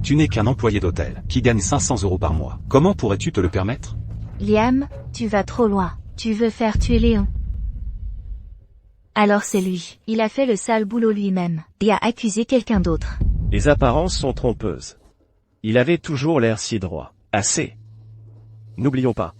Tu n'es qu'un employé d'hôtel qui gagne 500 € par mois. Comment pourrais-tu te le permettre? Liam, tu vas trop loin. Tu veux faire tuer Léon. Alors c'est lui. Il a fait le sale boulot lui-même et a accusé quelqu'un d'autre. Les apparences sont trompeuses. Il avait toujours l'air si droit. Assez. N'oublions pas.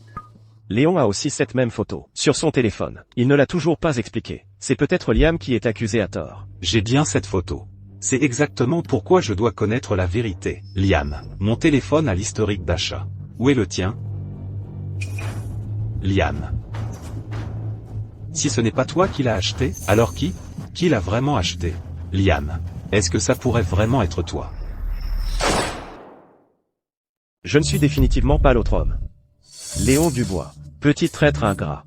Léon a aussi cette même photo sur son téléphone. Il ne l'a toujours pas expliqué. C'est peut-être Liam qui est accusé à tort. J'ai bien cette photo. C'est exactement pourquoi je dois connaître la vérité. Liam, mon téléphone a l'historique d'achat. Où est le tien? Liam. Si ce n'est pas toi qui l'as acheté, alors qui? Qui l'a vraiment acheté? Liam. Est-ce que ça pourrait vraiment être toi? Je ne suis définitivement pas l'autre homme. Léon Dubois. Petit traître ingrat.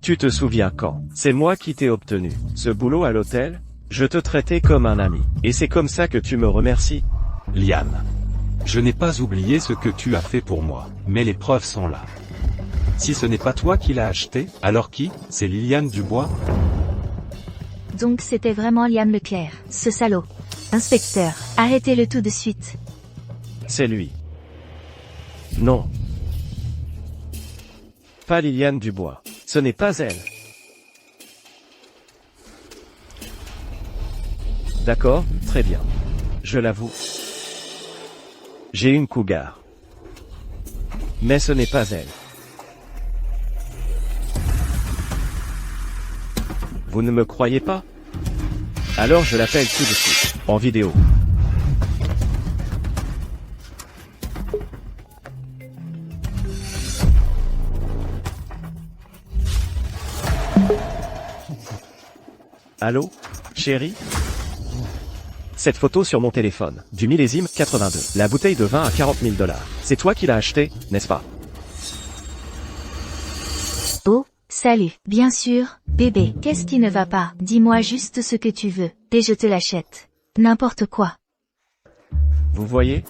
Tu te souviens quand? C'est moi qui t'ai obtenu ce boulot à l'hôtel? Je te traitais comme un ami. Et c'est comme ça que tu me remercies? Liam. Je n'ai pas oublié ce que tu as fait pour moi, mais les preuves sont là. Si ce n'est pas toi qui l'as acheté, alors qui? C'est Liliane Dubois? Donc c'était vraiment Liam Leclerc, ce salaud. Inspecteur, arrêtez-le tout de suite. C'est lui. Non. Pas Liliane Dubois. Ce n'est pas elle. D'accord, très bien. Je l'avoue. J'ai une cougar. Mais ce n'est pas elle. Vous ne me croyez pas? Alors je l'appelle tout de suite, en vidéo. Allô, chérie? Cette photo sur mon téléphone, du millésime 82, la bouteille de vin à 40 000 $. C'est toi qui l'as acheté, n'est-ce pas? Oh, salut. Bien sûr, bébé. Qu'est-ce qui ne va pas? Dis-moi juste ce que tu veux, et je te l'achète. N'importe quoi. Vous voyez?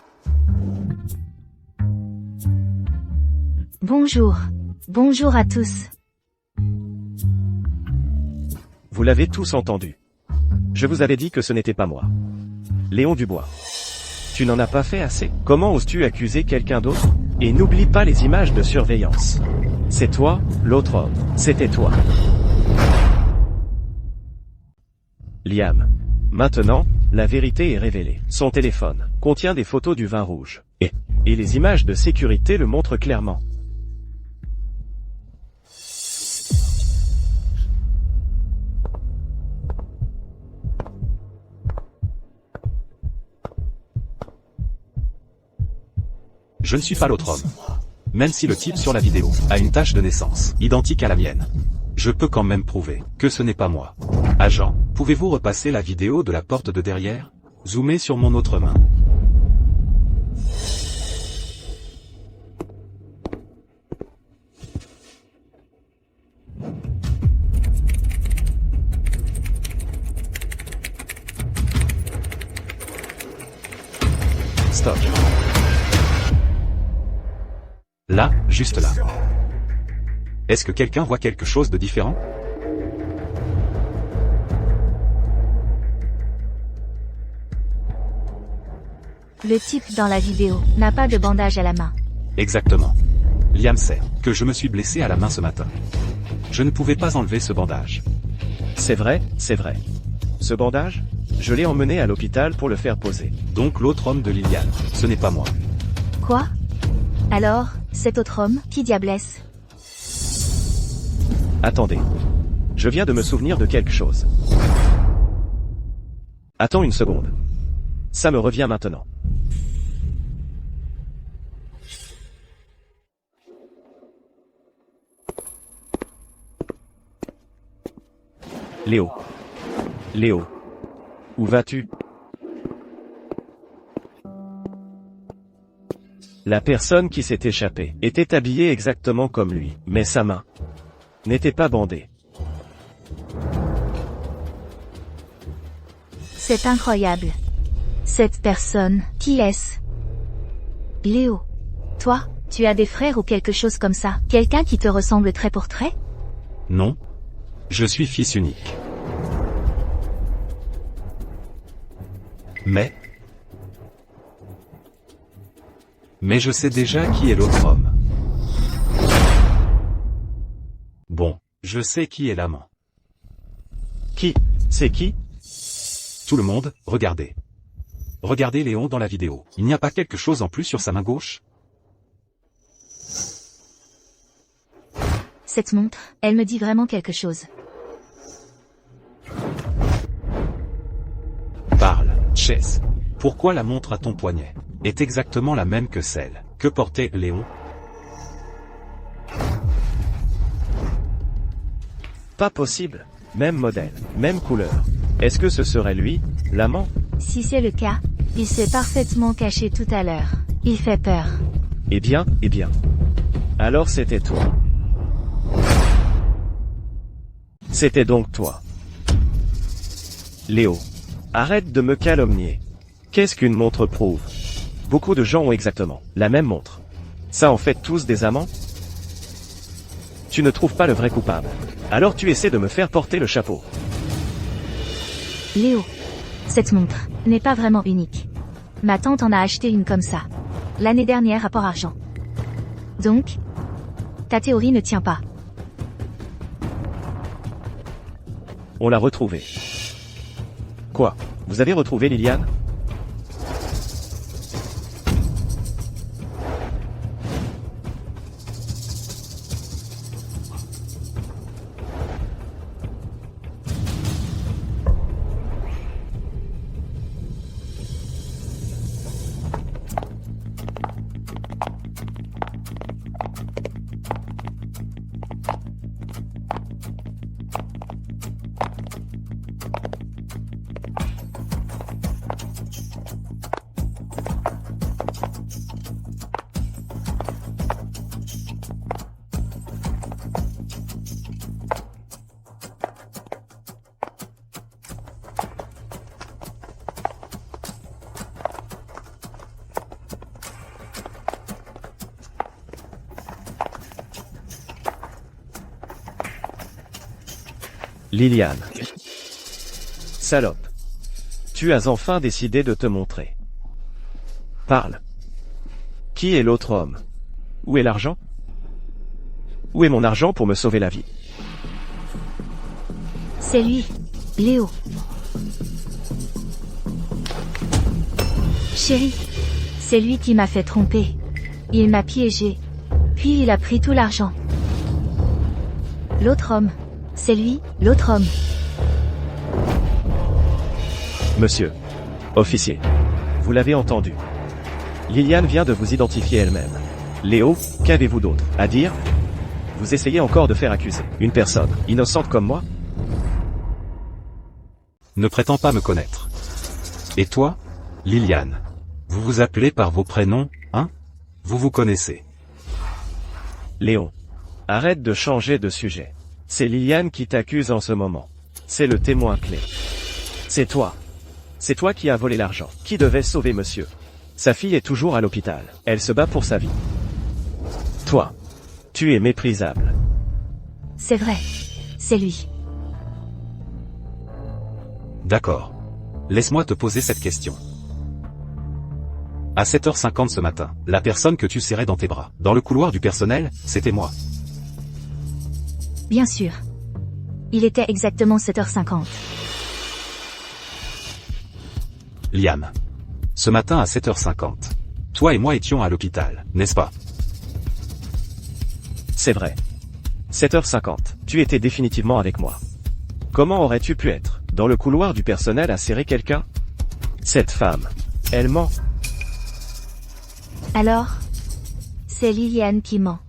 Bonjour. Bonjour à tous. Vous l'avez tous entendu. Je vous avais dit que ce n'était pas moi. Léon Dubois. Tu n'en as pas fait assez. Comment oses-tu accuser quelqu'un d'autre? Et n'oublie pas les images de surveillance. C'est toi, l'autre homme. C'était toi. Liam. Maintenant, la vérité est révélée. Son téléphone contient des photos du vin rouge. Et les images de sécurité le montrent clairement. Je ne suis pas l'autre homme. Même si le type sur la vidéo a une tache de naissance identique à la mienne. Je peux quand même prouver que ce n'est pas moi. Agent, pouvez-vous repasser la vidéo de la porte de derrière? Zoomez sur mon autre main. Stop. Là, juste là. Est-ce que quelqu'un voit quelque chose de différent? Le type dans la vidéo n'a pas de bandage à la main. Exactement. Liam sait que je me suis blessé à la main ce matin. Je ne pouvais pas enlever ce bandage. C'est vrai, c'est vrai. Ce bandage? Je l'ai emmené à l'hôpital pour le faire poser. Donc l'autre homme de Liliane, ce n'est pas moi. Quoi? Alors, cet autre homme, qui diablesse? Attendez. Je viens de me souvenir de quelque chose. Attends une seconde. Ça me revient maintenant. Léo. Léo. Où vas-tu? La personne qui s'est échappée était habillée exactement comme lui, mais sa main n'était pas bandée. C'est incroyable. Cette personne, qui est-ce? Léo. Toi, tu as des frères ou quelque chose comme ça? Quelqu'un qui te ressemble trait pour trait? Non. Je suis fils unique. Mais je sais déjà qui est l'autre homme. Bon, je sais qui est l'amant. Qui? C'est qui? Tout le monde, regardez. Regardez Léon dans la vidéo. Il n'y a pas quelque chose en plus sur sa main gauche? Cette montre, elle me dit vraiment quelque chose. Jess, pourquoi la montre à ton poignet est exactement la même que celle que portait Léon? Pas possible. Même modèle, même couleur. Est-ce que ce serait lui, l'amant? Si c'est le cas, il s'est parfaitement caché tout à l'heure. Il fait peur. Eh bien. Alors c'était toi. C'était donc toi. Léo. Arrête de me calomnier. Qu'est-ce qu'une montre prouve? Beaucoup de gens ont exactement la même montre. Ça en fait tous des amants? Tu ne trouves pas le vrai coupable. Alors tu essaies de me faire porter le chapeau. Léo. Cette montre n'est pas vraiment unique. Ma tante en a acheté une comme ça. L'année dernière à Port-Argent. Donc, ta théorie ne tient pas. On l'a retrouvée. Quoi? Vous avez retrouvé Liliane? Liliane. Salope. Tu as enfin décidé de te montrer. Parle. Qui est l'autre homme? Où est l'argent? Où est mon argent pour me sauver la vie? C'est lui, Léo. Chérie, c'est lui qui m'a fait tromper. Il m'a piégé. Puis il a pris tout l'argent. L'autre homme. C'est lui, l'autre homme. Monsieur. Officier. Vous l'avez entendu. Liliane vient de vous identifier elle-même. Léo, qu'avez-vous d'autre à dire? Vous essayez encore de faire accuser une personne innocente comme moi? Ne prétends pas me connaître. Et toi, Liliane? Vous vous appelez par vos prénoms, hein? Vous vous connaissez. Léon. Arrête de changer de sujet. C'est Liliane qui t'accuse en ce moment. C'est le témoin clé. C'est toi. C'est toi qui as volé l'argent. Qui devait sauver monsieur? Sa fille est toujours à l'hôpital. Elle se bat pour sa vie. Toi. Tu es méprisable. C'est vrai. C'est lui. D'accord. Laisse-moi te poser cette question. À 7h50 ce matin, la personne que tu serrais dans tes bras, dans le couloir du personnel, c'était moi. Bien sûr. Il était exactement 7h50. Liam. Ce matin à 7h50. Toi et moi étions à l'hôpital, n'est-ce pas? C'est vrai. 7h50. Tu étais définitivement avec moi. Comment aurais-tu pu être dans le couloir du personnel à serrer quelqu'un? Cette femme. Elle ment. Alors? C'est Liliane qui ment.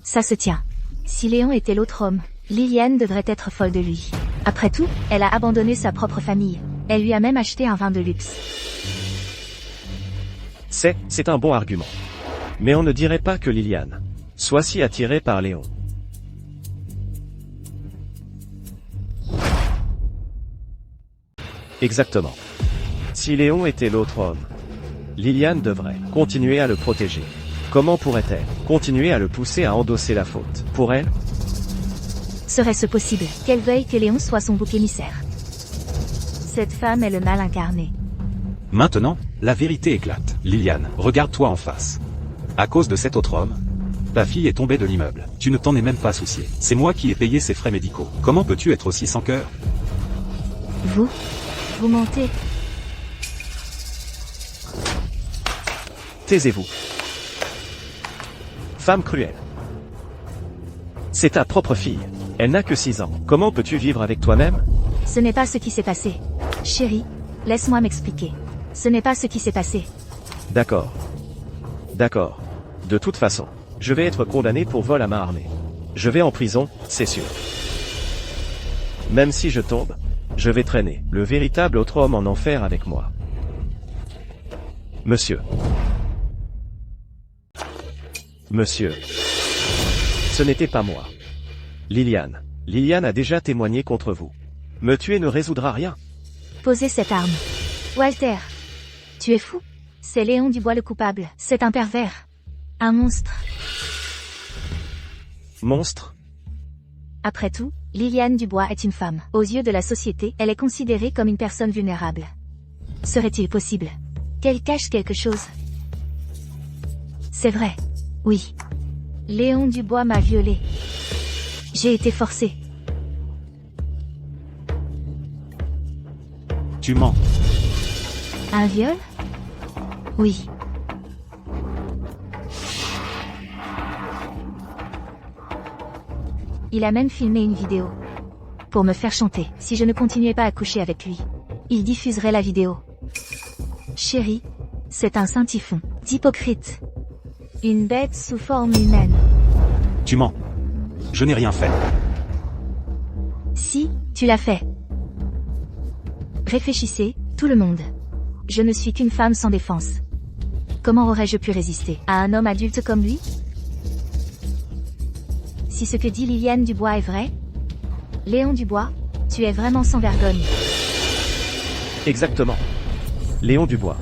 Ça se tient. Si Léon était l'autre homme, Liliane devrait être folle de lui. Après tout, elle a abandonné sa propre famille. Elle lui a même acheté un vin de luxe. C'est un bon argument. Mais on ne dirait pas que Liliane soit si attirée par Léon. Exactement. Si Léon était l'autre homme, Liliane devrait continuer à le protéger. Comment pourrait-elle continuer à le pousser à endosser la faute pour elle? Serait-ce possible qu'elle veuille que Léon soit son bouc émissaire? Cette femme est le mal incarné. Maintenant, la vérité éclate. Liliane, regarde-toi en face. À cause de cet autre homme, ta fille est tombée de l'immeuble. Tu ne t'en es même pas soucié. C'est moi qui ai payé ses frais médicaux. Comment peux-tu être aussi sans cœur? Vous mentez. Taisez-vous. Femme cruelle. C'est ta propre fille. Elle n'a que 6 ans. Comment peux-tu vivre avec toi-même? Ce n'est pas ce qui s'est passé. Chérie, Laisse-moi m'expliquer. Ce n'est pas ce qui s'est passé. D'accord. D'accord. De toute façon, je vais être condamné pour vol à main armée. Je vais en prison, c'est sûr. Même si je tombe, je vais traîner le véritable autre homme en enfer avec moi. Monsieur. Monsieur. Ce n'était pas moi. Liliane. Liliane a déjà témoigné contre vous. Me tuer ne résoudra rien. Posez cette arme. Walter. Tu es fou? C'est Léon Dubois le coupable. C'est un pervers. Un monstre. Monstre? Après tout, Liliane Dubois est une femme. Aux yeux de la société, elle est considérée comme une personne vulnérable. Serait-il possible qu'elle cache quelque chose? C'est vrai. Oui. Léon Dubois m'a violée. J'ai été forcée. Tu mens. Un viol? Oui. Il a même filmé une vidéo. Pour me faire chanter. Si je ne continuais pas à coucher avec lui, il diffuserait la vidéo. Chérie, c'est un saint typhon. D'hypocrite. Une bête sous forme humaine. Tu mens. Je n'ai rien fait. Si, tu l'as fait. Réfléchissez, tout le monde. Je ne suis qu'une femme sans défense. Comment aurais-je pu résister à un homme adulte comme lui? Si ce que dit Liliane Dubois est vrai, Léon Dubois, tu es vraiment sans vergogne. Exactement. Léon Dubois.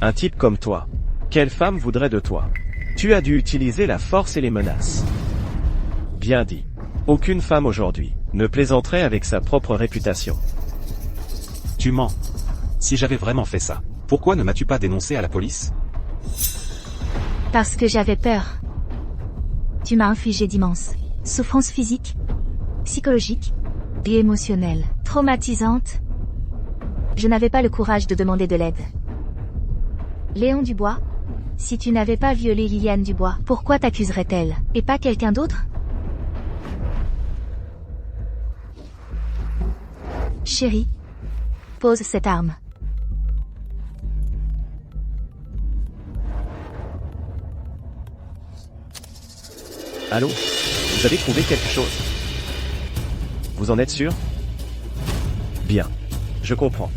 Un type comme toi. Quelle femme voudrait de toi? Tu as dû utiliser la force et les menaces. Bien dit. Aucune femme aujourd'hui ne plaisanterait avec sa propre réputation. Tu mens. Si j'avais vraiment fait ça, pourquoi ne m'as-tu pas dénoncé à la police? Parce que j'avais peur. Tu m'as infligé d'immenses souffrances physiques, psychologiques et émotionnelles, traumatisantes. Je n'avais pas le courage de demander de l'aide. Léon Dubois, si tu n'avais pas violé Liliane Dubois, pourquoi t'accuserait-elle, et pas quelqu'un d'autre? Chérie, pose cette arme. Allô? Vous avez trouvé quelque chose? Vous en êtes sûr? Bien. Je comprends.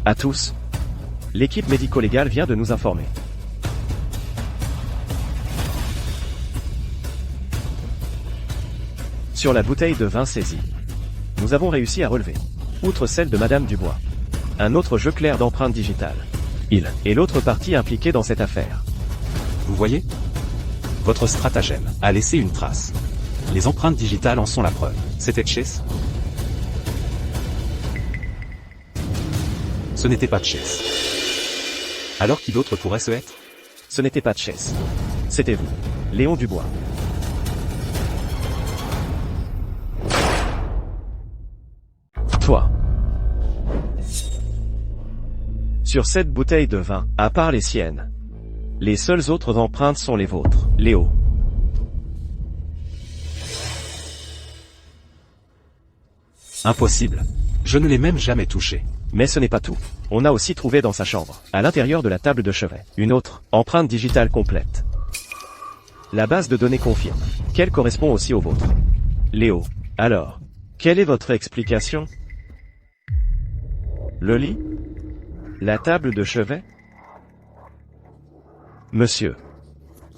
À tous. L'équipe médico-légale vient de nous informer. Sur la bouteille de vin saisie, nous avons réussi à relever, outre celle de Madame Dubois, un autre jeu clair d'empreintes digitales. Il est l'autre partie impliquée dans cette affaire. Vous voyez? Votre stratagème a laissé une trace. Les empreintes digitales en sont la preuve. C'était Chase? Ce n'était pas Chase. Alors qui d'autre pourrait ce être? Ce n'était pas Chase. C'était vous, Léon Dubois. Toi. Sur cette bouteille de vin, à part les siennes, les seules autres empreintes sont les vôtres, Léo. Impossible. Je ne l'ai même jamais touché. Mais ce n'est pas tout. On a aussi trouvé dans sa chambre, à l'intérieur de la table de chevet, une autre empreinte digitale complète. La base de données confirme qu'elle correspond aussi aux vôtres. Léo. Alors, quelle est votre explication? Le lit? La table de chevet? Monsieur.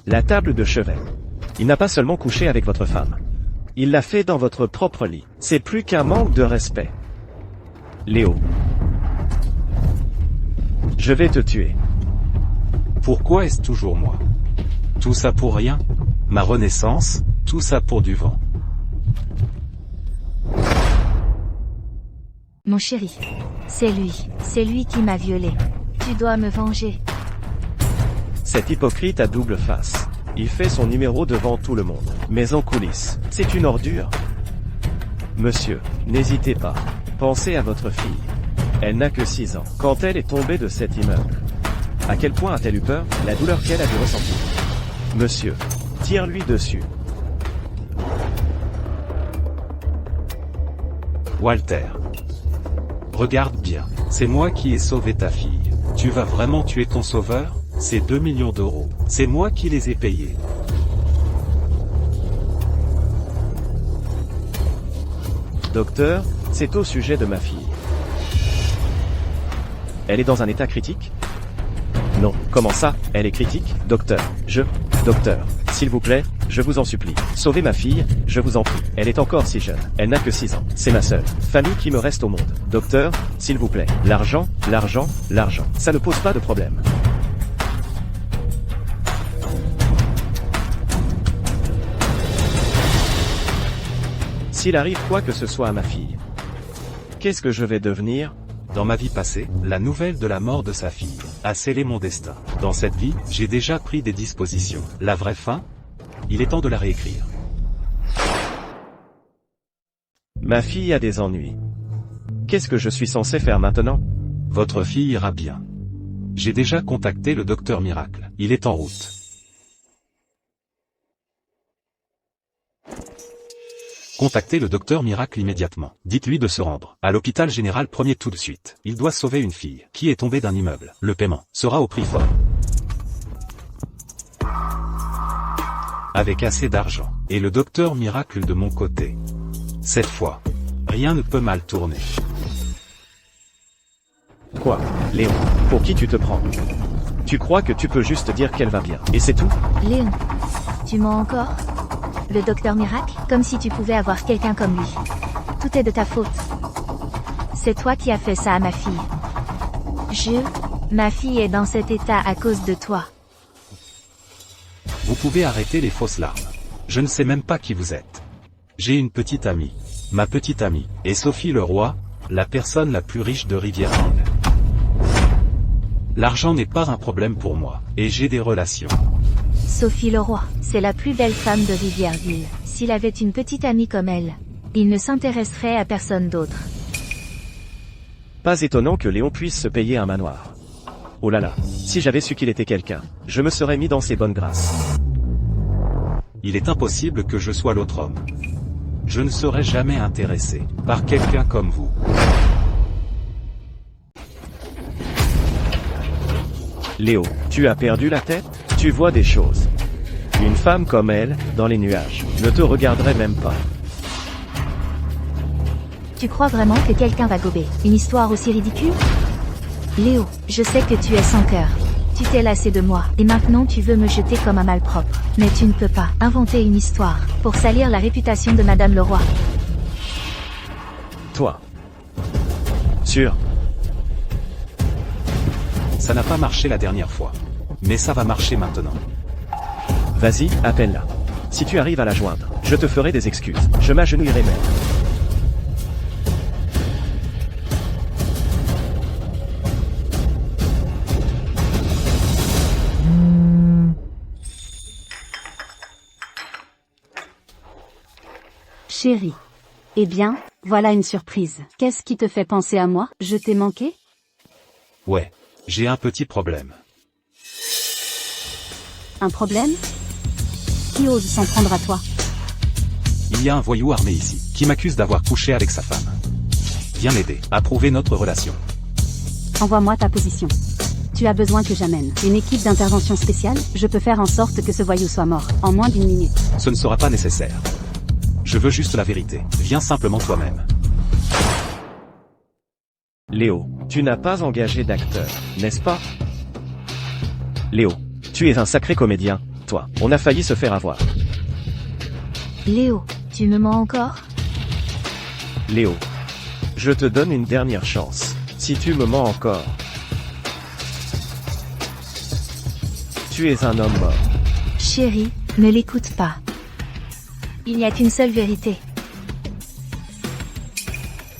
La table de chevet. Il n'a pas seulement couché avec votre femme. Il l'a fait dans votre propre lit. C'est plus qu'un manque de respect. Léo. Je vais te tuer. Pourquoi est-ce toujours moi? Tout ça pour rien? Ma renaissance, tout ça pour du vent. Mon chéri, c'est lui qui m'a violée. Tu dois me venger. Cet hypocrite à double face. Il fait son numéro devant tout le monde. Mais en coulisses, c'est une ordure. Monsieur, n'hésitez pas. Pensez à votre fille. Elle n'a que 6 ans. Quand elle est tombée de cet immeuble. À quel point a-t-elle eu peur? La douleur qu'elle a dû ressentir. Monsieur, tire-lui dessus. Walter. Regarde bien, c'est moi qui ai sauvé ta fille. Tu vas vraiment tuer ton sauveur? C'est 2 millions d'euros. C'est moi qui les ai payés. Docteur, c'est au sujet de ma fille. Elle est dans un état critique? Non. Comment ça, elle est critique, docteur? Docteur, s'il vous plaît, je vous en supplie. Sauvez ma fille, je vous en prie. Elle est encore si jeune. Elle n'a que 6 ans. C'est ma seule famille qui me reste au monde. Docteur, s'il vous plaît. L'argent. Ça ne pose pas de problème. S'il arrive quoi que ce soit à ma fille, qu'est-ce que je vais devenir? Dans ma vie passée, la nouvelle de la mort de sa fille a scellé mon destin. Dans cette vie, j'ai déjà pris des dispositions. La vraie fin? Il est temps de la réécrire. Ma fille a des ennuis. Qu'est-ce que je suis censé faire maintenant? Votre fille ira bien. J'ai déjà contacté le docteur Miracle. Il est en route. Contactez le docteur Miracle immédiatement. Dites-lui de se rendre à l'hôpital général premier tout de suite. Il doit sauver une fille qui est tombée d'un immeuble. Le paiement sera au prix fort. Avec assez d'argent et le docteur Miracle de mon côté. Cette fois, rien ne peut mal tourner. Quoi, Léon? Pour qui tu te prends? Tu crois que tu peux juste dire qu'elle va bien, et c'est tout? Léon, tu mens encore? Le docteur Miracle? Comme si tu pouvais avoir quelqu'un comme lui. Tout est de ta faute. C'est toi qui as fait ça à ma fille. Ma fille est dans cet état à cause de toi. Vous pouvez arrêter les fausses larmes. Je ne sais même pas qui vous êtes. J'ai une petite amie. Ma petite amie est Sophie Leroy, la personne la plus riche de Rivièreville. L'argent n'est pas un problème pour moi, et j'ai des relations. Sophie Leroy, c'est la plus belle femme de Rivièreville. S'il avait une petite amie comme elle, il ne s'intéresserait à personne d'autre. Pas étonnant que Léon puisse se payer un manoir. Oh là là, si j'avais su qu'il était quelqu'un, je me serais mis dans ses bonnes grâces. Il est impossible que je sois l'autre homme. Je ne serai jamais intéressé par quelqu'un comme vous. Léo, tu as perdu la tête? Tu vois des choses. Une femme comme elle, dans les nuages, ne te regarderait même pas. Tu crois vraiment que quelqu'un va gober une histoire aussi ridicule? Léo, je sais que tu es sans cœur. Tu t'es lassé de moi, et maintenant tu veux me jeter comme un malpropre. Mais tu ne peux pas inventer une histoire pour salir la réputation de Madame Leroy. Toi. Sûr? Ça n'a pas marché la dernière fois. Mais ça va marcher maintenant. Vas-y, appelle-la. Si tu arrives à la joindre, je te ferai des excuses. Je m'agenouillerai même. Chérie. Eh bien, voilà une surprise. Qu'est-ce qui te fait penser à moi? Je t'ai manqué? Ouais, j'ai un petit problème. Un problème? Qui ose s'en prendre à toi? Il y a un voyou armé ici, qui m'accuse d'avoir couché avec sa femme. Viens m'aider à prouver notre relation. Envoie-moi ta position. Tu as besoin que j'amène une équipe d'intervention spéciale? Je peux faire en sorte que ce voyou soit mort, en moins d'1 minute. Ce ne sera pas nécessaire. Je veux juste la vérité. Viens simplement toi-même. Léo, tu n'as pas engagé d'acteur, n'est-ce pas? Léo, tu es un sacré comédien, toi. On a failli se faire avoir. Léo, tu me mens encore? Léo, je te donne une dernière chance. Si tu me mens encore, tu es un homme mort. Chérie, ne l'écoute pas. Il n'y a qu'une seule vérité.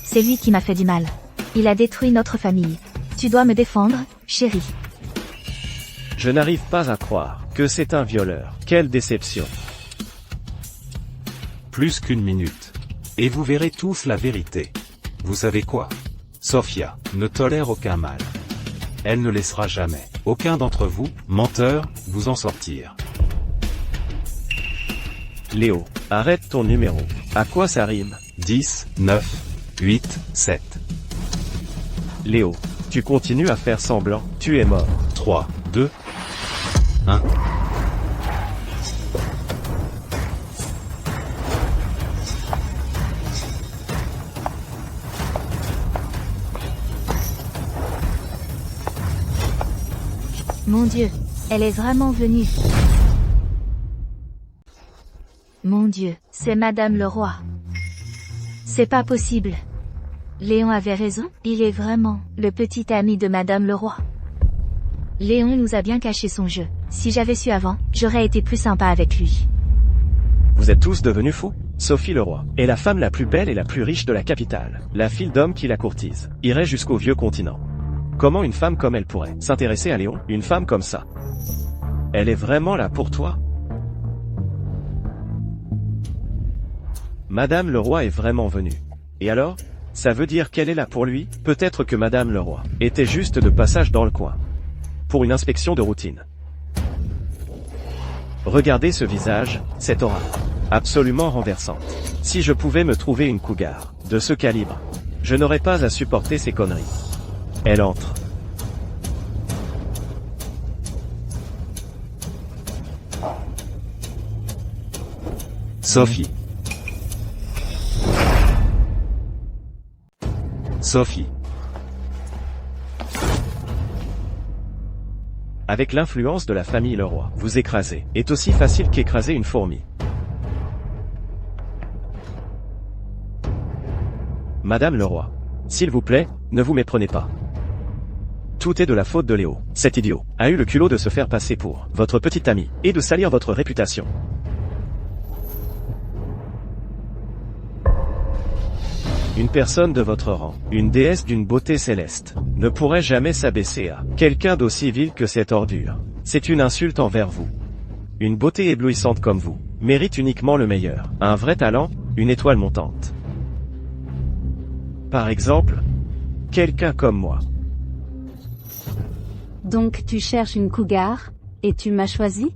C'est lui qui m'a fait du mal. Il a détruit notre famille. Tu dois me défendre, chérie. Je n'arrive pas à croire que c'est un violeur. Quelle déception. Plus qu'1 minute. Et vous verrez tous la vérité. Vous savez quoi? Sophia ne tolère aucun mal. Elle ne laissera jamais aucun d'entre vous, menteurs, vous en sortir. Léo, arrête ton numéro. À quoi ça rime? 10, 9, 8, 7, Léo, tu continues à faire semblant, tu es mort. 3, 2, 1. Mon Dieu, elle est vraiment venue. Mon Dieu, c'est Madame le Roi. C'est pas possible. Léon avait raison, il est vraiment le petit ami de Madame le Roi. Léon nous a bien caché son jeu. Si j'avais su avant, j'aurais été plus sympa avec lui. Vous êtes tous devenus fous? Sophie le Roi est la femme la plus belle et la plus riche de la capitale. La file d'hommes qui la courtise irait jusqu'au vieux continent. Comment une femme comme elle pourrait s'intéresser à Léon? Une femme comme ça. Elle est vraiment là pour toi? Madame le Roi est vraiment venue. Et alors? Ça veut dire qu'elle est là pour lui? Peut-être que Madame le Roi était juste de passage dans le coin. Pour une inspection de routine. Regardez ce visage, cette aura. Absolument renversante. Si je pouvais me trouver une cougar de ce calibre, je n'aurais pas à supporter ces conneries. Elle entre. Sophie. Sophie. Avec l'influence de la famille le Roi, vous écraser est aussi facile qu'écraser une fourmi. Madame le Roi, s'il vous plaît, ne vous méprenez pas. Tout est de la faute de Léo. Cet idiot a eu le culot de se faire passer pour votre petit ami et de salir votre réputation. Une personne de votre rang, une déesse d'une beauté céleste, ne pourrait jamais s'abaisser à quelqu'un d'aussi vil que cette ordure. C'est une insulte envers vous. Une beauté éblouissante comme vous mérite uniquement le meilleur. Un vrai talent, une étoile montante. Par exemple, quelqu'un comme moi. Donc tu cherches une cougar, et tu m'as choisi?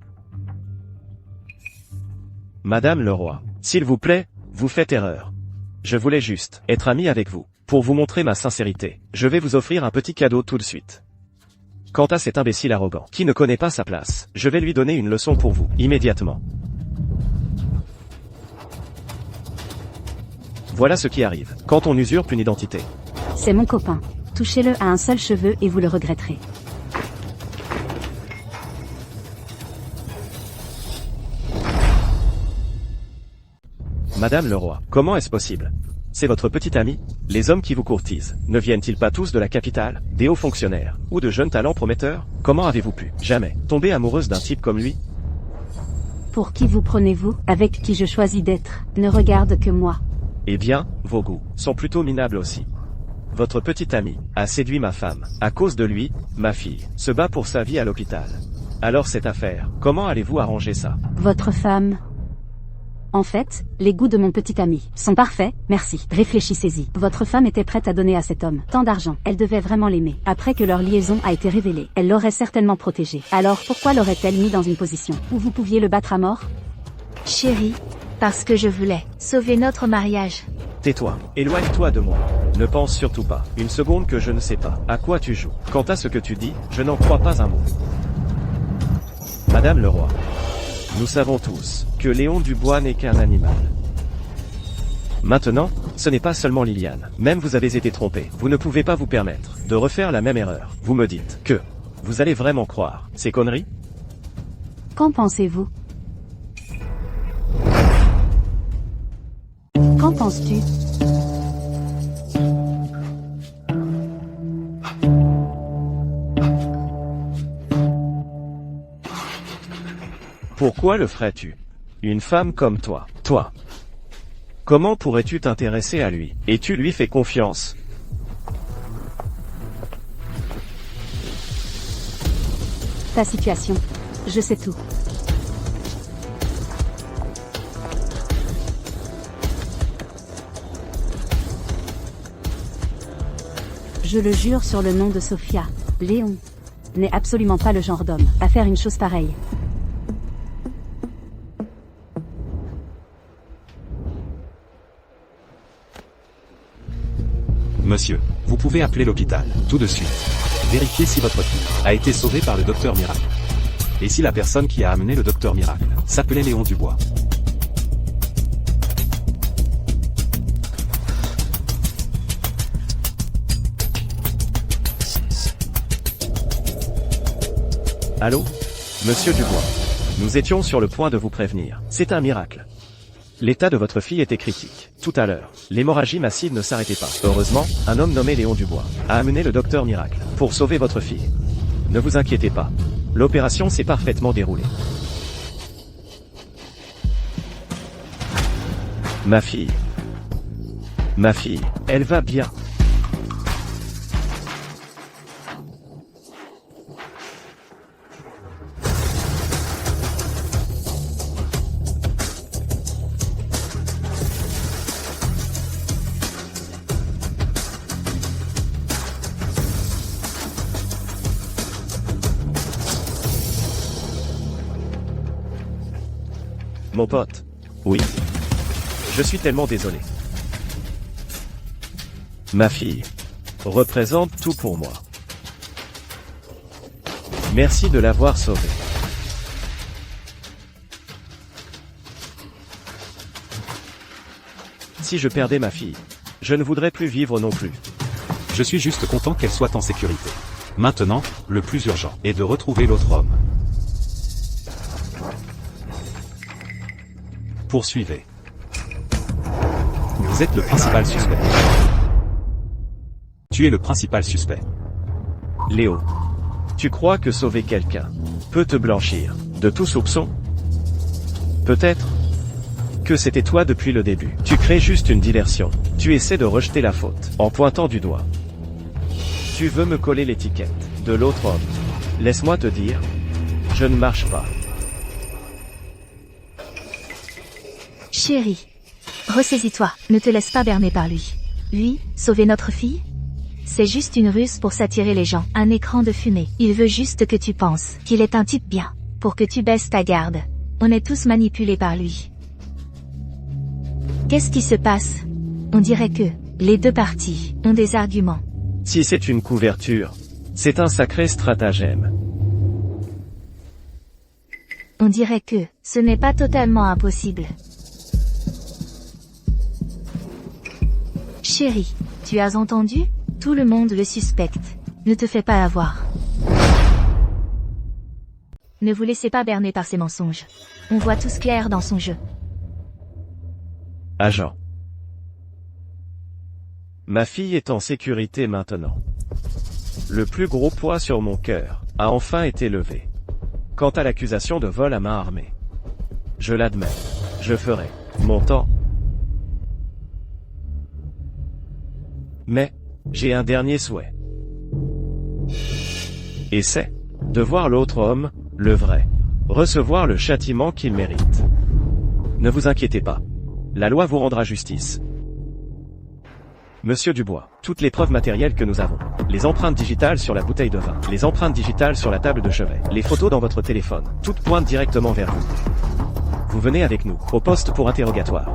Madame le Roi, s'il vous plaît, vous faites erreur. Je voulais juste être ami avec vous. Pour vous montrer ma sincérité, je vais vous offrir un petit cadeau tout de suite. Quant à cet imbécile arrogant, qui ne connaît pas sa place, je vais lui donner une leçon pour vous, immédiatement. Voilà ce qui arrive, quand on usurpe une identité. C'est mon copain. Touchez-le à un seul cheveu et vous le regretterez. Madame le Roi, comment est-ce possible? C'est votre petit ami? Les hommes qui vous courtisent, ne viennent-ils pas tous de la capitale, des hauts fonctionnaires, ou de jeunes talents prometteurs? Comment avez-vous pu, jamais, tomber amoureuse d'un type comme lui? Pour qui vous prenez-vous? Avec qui je choisis d'être, ne regarde que moi. Eh bien, vos goûts sont plutôt minables aussi. Votre petit ami a séduit ma femme. À cause de lui, ma fille se bat pour sa vie à l'hôpital. Alors cette affaire, comment allez-vous arranger ça? Votre femme... En fait, les goûts de mon petit ami sont parfaits, merci. Réfléchissez-y. Votre femme était prête à donner à cet homme tant d'argent. Elle devait vraiment l'aimer. Après que leur liaison a été révélée, elle l'aurait certainement protégé. Alors pourquoi l'aurait-elle mis dans une position où vous pouviez le battre à mort? Chérie, parce que je voulais sauver notre mariage. Tais-toi, éloigne-toi de moi. Ne pense surtout pas, une seconde que je ne sais pas à quoi tu joues. Quant à ce que tu dis, je n'en crois pas un mot. Madame le Roi, nous savons tous que Léon Dubois n'est qu'un animal. Maintenant, ce n'est pas seulement Liliane. Même vous avez été trompé. Vous ne pouvez pas vous permettre de refaire la même erreur. Vous me dites que vous allez vraiment croire ces conneries? Qu'en pensez-vous? Qu'en penses-tu? Pourquoi le ferais-tu? Une femme comme toi. Comment pourrais-tu t'intéresser à lui? Et tu lui fais confiance? Ta situation. Je sais tout. Je le jure sur le nom de Sophia, Léon n'est absolument pas le genre d'homme à faire une chose pareille. Monsieur, vous pouvez appeler l'hôpital, tout de suite. Vérifiez si votre fille a été sauvée par le docteur Miracle. Et si la personne qui a amené le docteur Miracle s'appelait Léon Dubois. Allô? Monsieur Dubois. Nous étions sur le point de vous prévenir. C'est un miracle. L'état de votre fille était critique. Tout à l'heure, l'hémorragie massive ne s'arrêtait pas. Heureusement, un homme nommé Léon Dubois a amené le docteur Miracle pour sauver votre fille. Ne vous inquiétez pas. L'opération s'est parfaitement déroulée. Ma fille. Ma fille, elle va bien. Mon pote. Oui. Je suis tellement désolé. Ma fille représente tout pour moi. Merci de l'avoir sauvée. Si je perdais ma fille, je ne voudrais plus vivre non plus. Je suis juste content qu'elle soit en sécurité. Maintenant, le plus urgent est de retrouver l'autre homme. Poursuivez. Vous êtes le principal suspect. Tu es le principal suspect. Léo, tu crois que sauver quelqu'un peut te blanchir de tout soupçon? Peut-être que c'était toi depuis le début. Tu crées juste une diversion. Tu essaies de rejeter la faute en pointant du doigt. Tu veux me coller l'étiquette de l'autre homme. Laisse-moi te dire, je ne marche pas. Chérie. Ressaisis-toi, ne te laisse pas berner par lui. Lui, sauver notre fille? C'est juste une ruse pour s'attirer les gens, un écran de fumée. Il veut juste que tu penses qu'il est un type bien, pour que tu baisses ta garde. On est tous manipulés par lui. Qu'est-ce qui se passe? On dirait que les deux parties ont des arguments. Si c'est une couverture, c'est un sacré stratagème. On dirait que ce n'est pas totalement impossible. Chérie, tu as entendu? Tout le monde le suspecte. Ne te fais pas avoir. Ne vous laissez pas berner par ses mensonges. On voit tous clair dans son jeu. Agent. Ma fille est en sécurité maintenant. Le plus gros poids sur mon cœur a enfin été levé. Quant à l'accusation de vol à main armée, je l'admets. Je ferai mon temps. Mais, j'ai un dernier souhait. Et c'est de voir l'autre homme, le vrai, recevoir le châtiment qu'il mérite. Ne vous inquiétez pas. La loi vous rendra justice. Monsieur Dubois, toutes les preuves matérielles que nous avons, les empreintes digitales sur la bouteille de vin, les empreintes digitales sur la table de chevet, les photos dans votre téléphone, toutes pointent directement vers vous. Vous venez avec nous, au poste pour interrogatoire.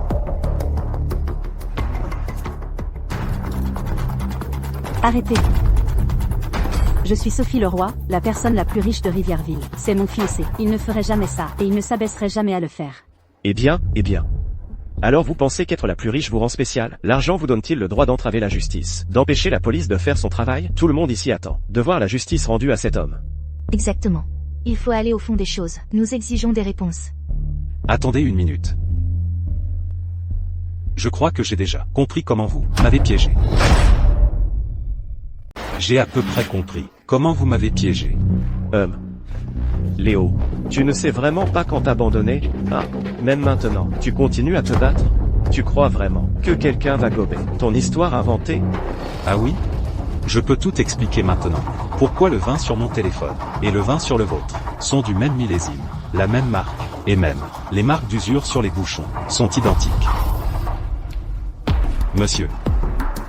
Arrêtez. Je suis Sophie Leroy, la personne la plus riche de Rivièreville. C'est mon fiancé. Il ne ferait jamais ça, et il ne s'abaisserait jamais à le faire. Eh bien. Alors vous pensez qu'être la plus riche vous rend spécial? L'argent vous donne-t-il le droit d'entraver la justice, d'empêcher la police de faire son travail? Tout le monde ici attend de voir la justice rendue à cet homme. Exactement. Il faut aller au fond des choses. Nous exigeons des réponses. Attendez une minute. Je crois que j'ai déjà compris comment vous m'avez piégé. J'ai à peu près compris comment vous m'avez piégé. Léo, tu ne sais vraiment pas quand t'abandonner? Ah, même maintenant, tu continues à te battre? Tu crois vraiment que quelqu'un va gober ton histoire inventée? Ah oui? Je peux tout expliquer maintenant. Pourquoi le vin sur mon téléphone et le vin sur le vôtre sont du même millésime, la même marque, et même les marques d'usure sur les bouchons sont identiques. Monsieur,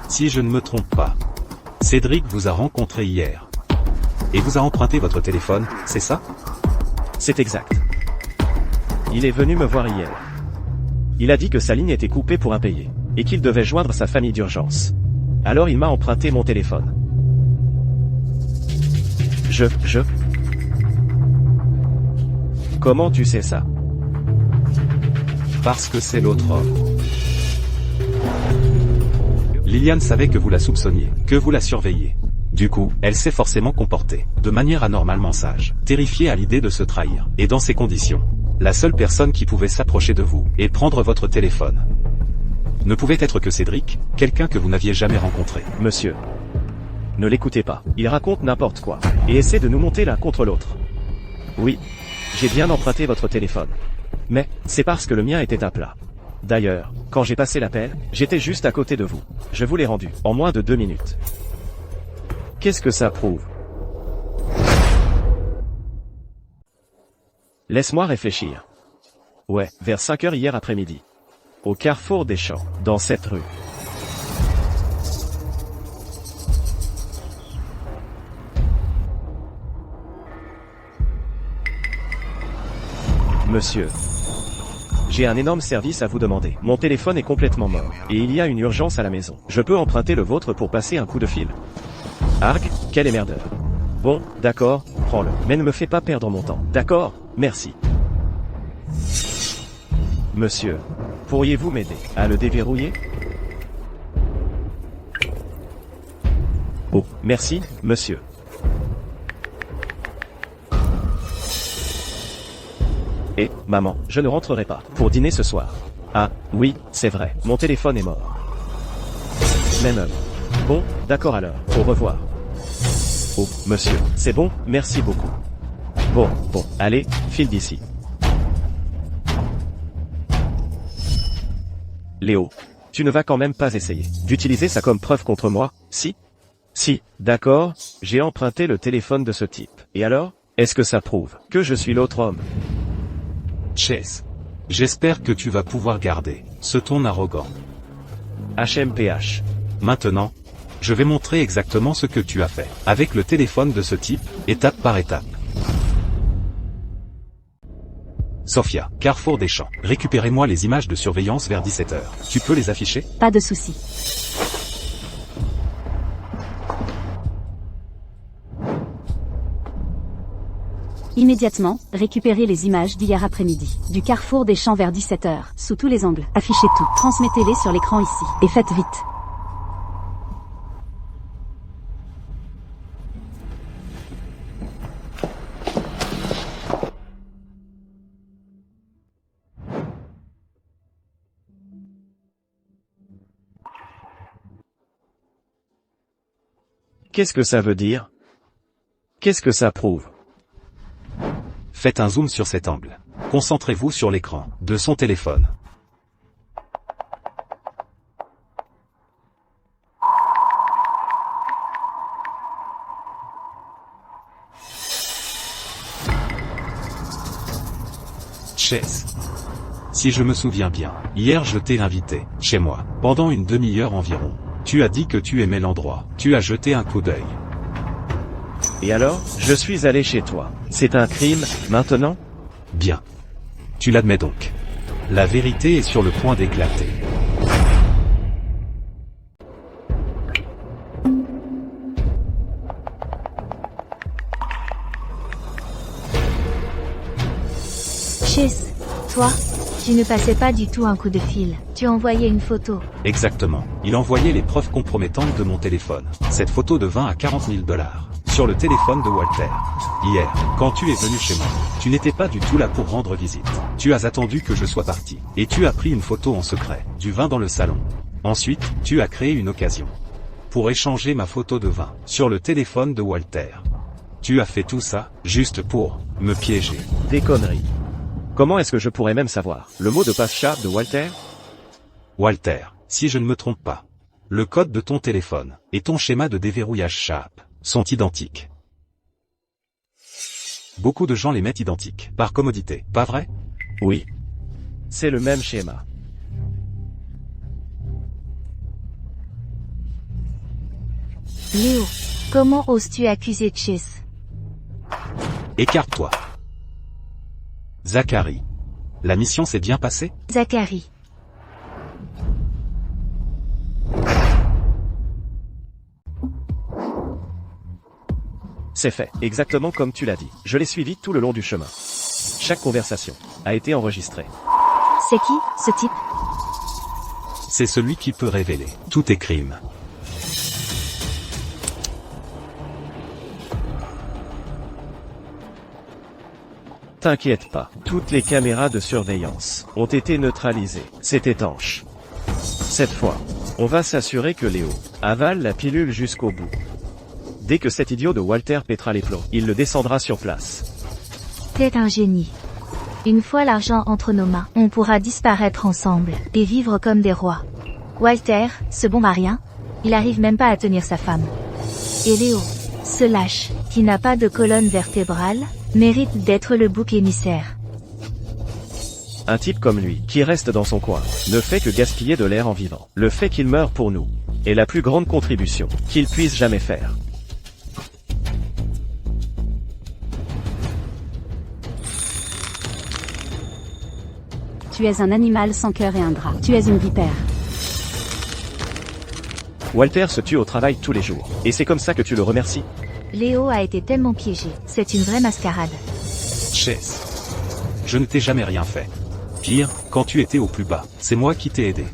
si je ne me trompe pas, Cédric vous a rencontré hier et vous a emprunté votre téléphone, c'est ça? C'est exact. Il est venu me voir hier. Il a dit que sa ligne était coupée pour impayé, et qu'il devait joindre sa famille d'urgence. Alors il m'a emprunté mon téléphone. Comment tu sais ça? Parce que c'est l'autre homme. Liliane savait que vous la soupçonniez, que vous la surveilliez. Du coup, elle s'est forcément comportée, de manière anormalement sage, terrifiée à l'idée de se trahir. Et dans ces conditions, la seule personne qui pouvait s'approcher de vous, et prendre votre téléphone, ne pouvait être que Cédric, quelqu'un que vous n'aviez jamais rencontré. Monsieur, ne l'écoutez pas. Il raconte n'importe quoi, et essaie de nous monter l'un contre l'autre. Oui, j'ai bien emprunté votre téléphone. Mais, c'est parce que le mien était à plat. D'ailleurs, quand j'ai passé l'appel, j'étais juste à côté de vous. Je vous l'ai rendu, en moins de 2 minutes. Qu'est-ce que ça prouve? Laisse-moi réfléchir. Ouais, vers 5 heures hier après-midi. Au carrefour des Champs, dans cette rue. Monsieur, j'ai un énorme service à vous demander. Mon téléphone est complètement mort, et il y a une urgence à la maison. Je peux emprunter le vôtre pour passer un coup de fil? Arg, quel émerdeur. Bon, d'accord, prends-le. Mais ne me fais pas perdre mon temps. D'accord, merci. Monsieur, pourriez-vous m'aider à le déverrouiller? Oh, merci, monsieur. Et, maman, je ne rentrerai pas pour dîner ce soir. Ah, oui, c'est vrai, mon téléphone est mort. Même heure. Bon, d'accord alors, au revoir. Oh, monsieur, c'est bon, merci beaucoup. Bon, allez, file d'ici. Léo, tu ne vas quand même pas essayer d'utiliser ça comme preuve contre moi, si? Si, d'accord, j'ai emprunté le téléphone de ce type. Et alors, est-ce que ça prouve que je suis l'autre homme? Chase, j'espère que tu vas pouvoir garder ce ton arrogant. HMPH. Maintenant, je vais montrer exactement ce que tu as fait avec le téléphone de ce type, étape par étape. Sophia, Carrefour des Champs. Récupérez-moi les images de surveillance vers 17 h. Tu peux les afficher? Pas de souci. Immédiatement, récupérez les images d'hier après-midi, du Carrefour des Champs vers 17 h, sous tous les angles. Affichez tout, transmettez-les sur l'écran ici, et faites vite. Qu'est-ce que ça veut dire? Qu'est-ce que ça prouve? Faites un zoom sur cet angle. Concentrez-vous sur l'écran de son téléphone. Chase. Si je me souviens bien, hier je t'ai invité chez moi, pendant une demi-heure environ. Tu as dit que tu aimais l'endroit. Tu as jeté un coup d'œil. Et alors, je suis allé chez toi. C'est un crime, maintenant? Bien. Tu l'admets donc. La vérité est sur le point d'éclater. Chase, toi, tu ne passais pas du tout un coup de fil. Tu envoyais une photo. Exactement. Il envoyait les preuves compromettantes de mon téléphone. Cette photo de 20 à 40 000 $. Sur le téléphone de Walter. Hier, quand tu es venu chez moi, tu n'étais pas du tout là pour rendre visite. Tu as attendu que je sois parti. Et tu as pris une photo en secret, du vin dans le salon. Ensuite, tu as créé une occasion pour échanger ma photo de vin sur le téléphone de Walter. Tu as fait tout ça, juste pour me piéger. Des conneries. Comment est-ce que je pourrais même savoir le mot de passe chat de Walter? Walter, si je ne me trompe pas, le code de ton téléphone et ton schéma de déverrouillage SHAP sont identiques. Beaucoup de gens les mettent identiques, par commodité, pas vrai? Oui. C'est le même schéma. Léo, comment oses-tu accuser Chase? Écarte-toi. Zachary. La mission s'est bien passée? Zachary. C'est fait, exactement comme tu l'as dit. Je l'ai suivi tout le long du chemin. Chaque conversation a été enregistrée. C'est qui, ce type? C'est celui qui peut révéler tous tes crimes. T'inquiète pas, toutes les caméras de surveillance ont été neutralisées. C'est étanche. Cette fois, on va s'assurer que Léo avale la pilule jusqu'au bout. Dès que cet idiot de Walter pètera les plombs, il le descendra sur place. T'es un génie. Une fois l'argent entre nos mains, on pourra disparaître ensemble et vivre comme des rois. Walter, ce bon marien, il arrive même pas à tenir sa femme. Et Léo, ce lâche, qui n'a pas de colonne vertébrale, mérite d'être le bouc émissaire. Un type comme lui, qui reste dans son coin, ne fait que gaspiller de l'air en vivant. Le fait qu'il meure pour nous est la plus grande contribution qu'il puisse jamais faire. Tu es un animal sans cœur et un drap. Tu es une vipère. Walter se tue au travail tous les jours. Et c'est comme ça que tu le remercies? Léo a été tellement piégé, c'est une vraie mascarade. Chess. Je ne t'ai jamais rien fait. Pire, quand tu étais au plus bas, c'est moi qui t'ai aidé.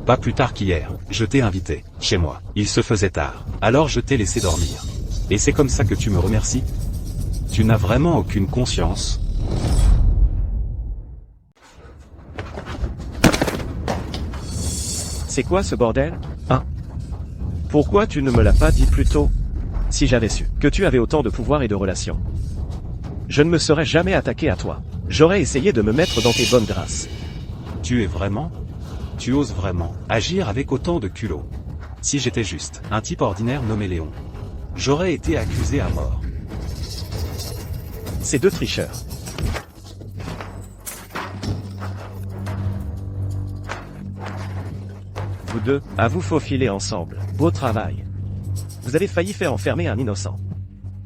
Pas plus tard qu'hier, je t'ai invité, chez moi. Il se faisait tard, alors je t'ai laissé dormir. Et c'est comme ça que tu me remercies? Tu n'as vraiment aucune conscience. C'est quoi ce bordel? Hein? Pourquoi tu ne me l'as pas dit plus tôt? Si j'avais su que tu avais autant de pouvoir et de relations, je ne me serais jamais attaqué à toi. J'aurais essayé de me mettre dans tes bonnes grâces. Tu oses vraiment agir avec autant de culot. Si j'étais juste un type ordinaire nommé Léon, j'aurais été accusé à mort. Ces deux tricheurs. Vous deux, à vous faufiler ensemble. Beau travail. Vous avez failli faire enfermer un innocent.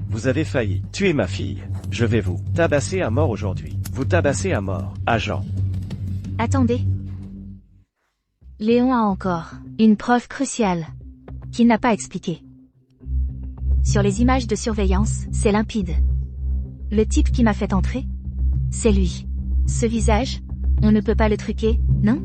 Vous avez failli tuer ma fille. Je vais vous tabasser à mort aujourd'hui. Vous tabasser à mort, agent. Attendez. Léon a encore une preuve cruciale qu'il n'a pas expliquée. Sur les images de surveillance, c'est limpide. Le type qui m'a fait entrer, c'est lui. Ce visage, on ne peut pas le truquer, non?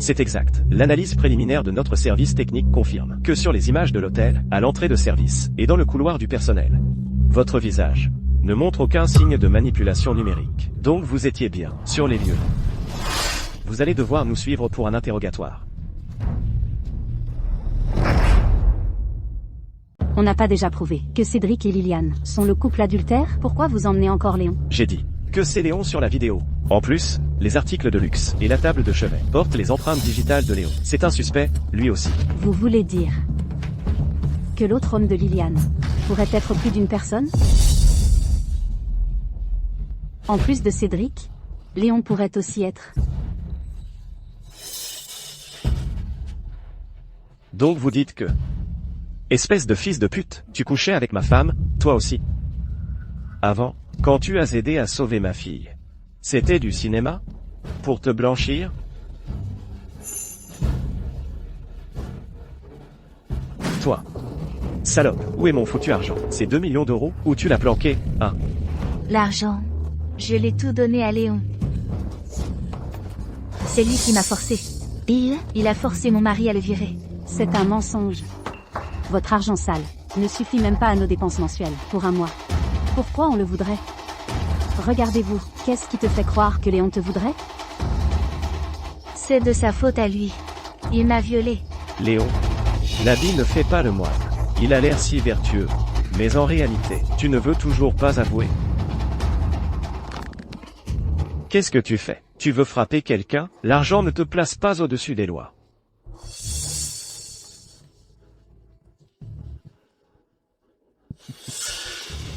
C'est exact. L'analyse préliminaire de notre service technique confirme que sur les images de l'hôtel, à l'entrée de service, et dans le couloir du personnel, votre visage ne montre aucun signe de manipulation numérique. Donc vous étiez bien sur les lieux. Vous allez devoir nous suivre pour un interrogatoire. On n'a pas déjà prouvé que Cédric et Liliane sont le couple adultère? Pourquoi vous emmenez encore Léon? J'ai dit que c'est Léon sur la vidéo. En plus, les articles de luxe et la table de chevet portent les empreintes digitales de Léon. C'est un suspect, lui aussi. Vous voulez dire que l'autre homme de Liliane pourrait être plus d'une personne? En plus de Cédric, Léon pourrait aussi être... Donc vous dites que... Espèce de fils de pute, tu couchais avec ma femme, toi aussi. Avant, quand tu as aidé à sauver ma fille, c'était du cinéma? Pour te blanchir? Toi. Salope, où est mon foutu argent? C'est 2 millions d'euros? Où tu l'as planqué, hein? L'argent. Je l'ai tout donné à Léon. C'est lui qui m'a forcé. Il a forcé mon mari à le virer. C'est un mensonge. Votre argent sale ne suffit même pas à nos dépenses mensuelles pour un mois. Pourquoi on le voudrait? Regardez-vous, qu'est-ce qui te fait croire que Léon te voudrait? C'est de sa faute à lui. Il m'a violée. Léon, l'habit ne fait pas le moine. Il a l'air si vertueux. Mais en réalité, tu ne veux toujours pas avouer. Qu'est-ce que tu fais? Tu veux frapper quelqu'un? L'argent ne te place pas au-dessus des lois.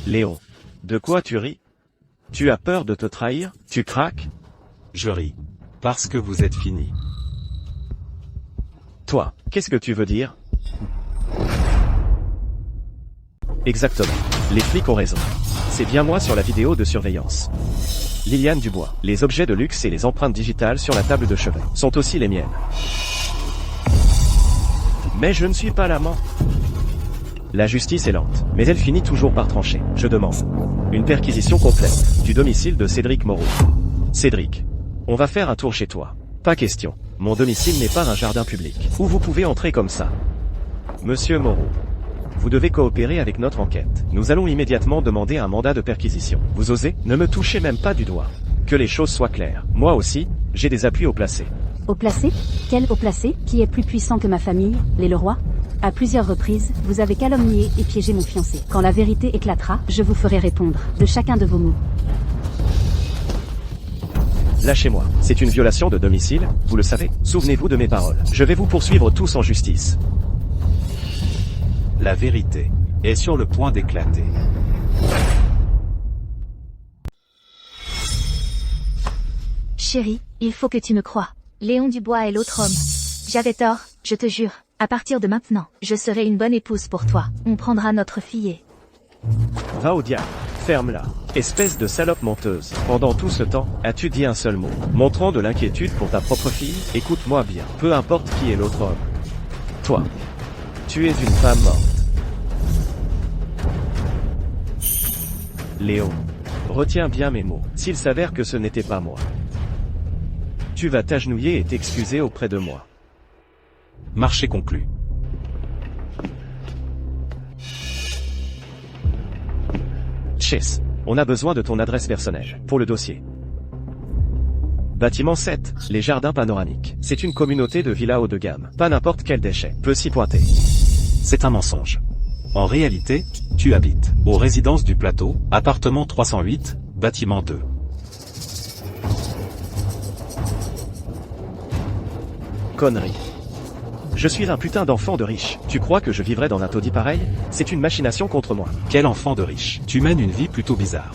Léon, de quoi tu ris? Tu as peur de te trahir? Tu craques? Je ris. Parce que vous êtes fini. Toi, qu'est-ce que tu veux dire? Exactement. Les flics ont raison. C'est bien moi sur la vidéo de surveillance. Liliane Dubois. Les objets de luxe et les empreintes digitales sur la table de chevet sont aussi les miennes. Mais je ne suis pas l'amant. La justice est lente, mais elle finit toujours par trancher. Je demande une perquisition complète du domicile de Cédric Moreau. Cédric, on va faire un tour chez toi. Pas question. Mon domicile n'est pas un jardin public, où vous pouvez entrer comme ça. Monsieur Moreau, vous devez coopérer avec notre enquête. Nous allons immédiatement demander un mandat de perquisition. Vous osez? Ne me touchez même pas du doigt. Que les choses soient claires. Moi aussi, j'ai des appuis haut placés. Haut placé? Quel haut placé? Qui est plus puissant que ma famille, les Leroy? À plusieurs reprises, vous avez calomnié et piégé mon fiancé. Quand la vérité éclatera, je vous ferai répondre de chacun de vos mots. Lâchez-moi. C'est une violation de domicile, vous le savez. Souvenez-vous de mes paroles. Je vais vous poursuivre tous en justice. La vérité est sur le point d'éclater. Chérie, il faut que tu me crois. Léon Dubois est l'autre homme. J'avais tort, je te jure. À partir de maintenant, je serai une bonne épouse pour toi. On prendra notre fille. Va au diable. Ferme-la. Espèce de salope menteuse. Pendant tout ce temps, as-tu dit un seul mot? Montrant de l'inquiétude pour ta propre fille? Écoute-moi bien. Peu importe qui est l'autre homme. Toi. Tu es une femme morte. Léon. Retiens bien mes mots. S'il s'avère que ce n'était pas moi, tu vas t'agenouiller et t'excuser auprès de moi. Marché conclu. Chess, on a besoin de ton adresse personnelle, pour le dossier. Bâtiment 7, les jardins panoramiques. C'est une communauté de villas haut de gamme. Pas n'importe quel déchet peut s'y pointer. C'est un mensonge. En réalité, tu habites aux résidences du plateau, appartement 308, bâtiment 2. Connerie. Je suis un putain d'enfant de riche. Tu crois que je vivrais dans un taudis pareil? C'est une machination contre moi. Quel enfant de riche. Tu mènes une vie plutôt bizarre.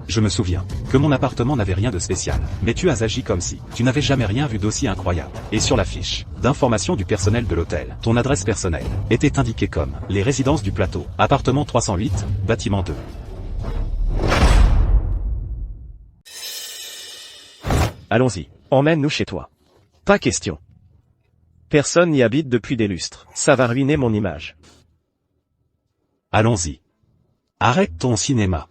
Je me souviens que mon appartement n'avait rien de spécial, mais tu as agi comme si tu n'avais jamais rien vu d'aussi incroyable. Et sur la fiche d'information du personnel de l'hôtel, ton adresse personnelle était indiquée comme les résidences du plateau, appartement 308, bâtiment 2. Allons-y, emmène-nous chez toi. Pas question. Personne n'y habite depuis des lustres. Ça va ruiner mon image. Allons-y. Arrête ton cinéma.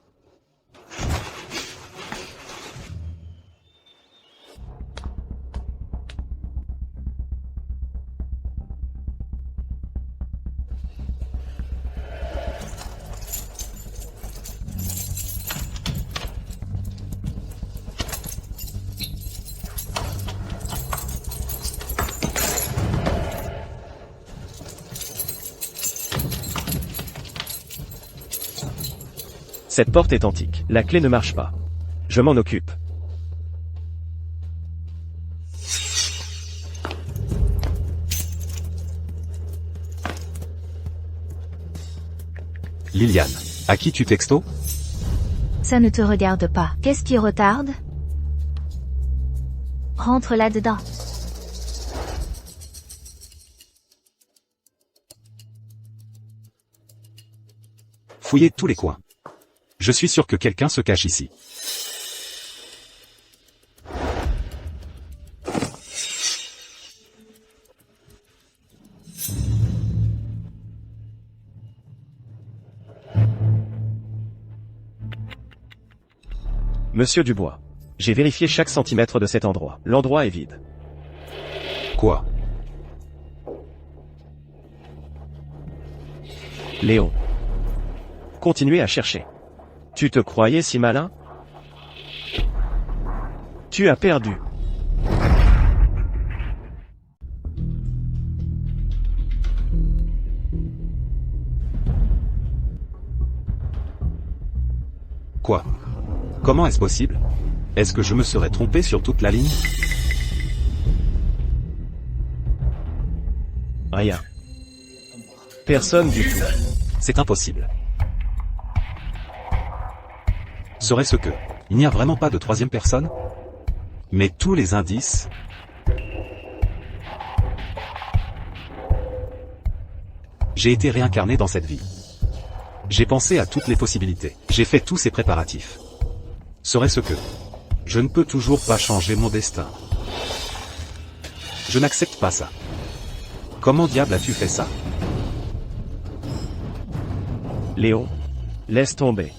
Cette porte est antique. La clé ne marche pas. Je m'en occupe. Liliane, à qui tu textos? Ça ne te regarde pas. Qu'est-ce qui retarde? Rentre là-dedans. Fouillez tous les coins. Je suis sûr que quelqu'un se cache ici. Monsieur Dubois. J'ai vérifié chaque centimètre de cet endroit. L'endroit est vide. Quoi? Léon. Continuez à chercher. Tu te croyais si malin? Tu as perdu. Quoi? Comment est-ce possible? Est-ce que je me serais trompé sur toute la ligne? Rien. Personne du tout. C'est impossible. Serait-ce que il n'y a vraiment pas de troisième personne? Mais tous les indices... J'ai été réincarné dans cette vie. J'ai pensé à toutes les possibilités. J'ai fait tous ces préparatifs. Serait-ce que je ne peux toujours pas changer mon destin? Je n'accepte pas ça. Comment diable as-tu fait ça? Léo, laisse tomber.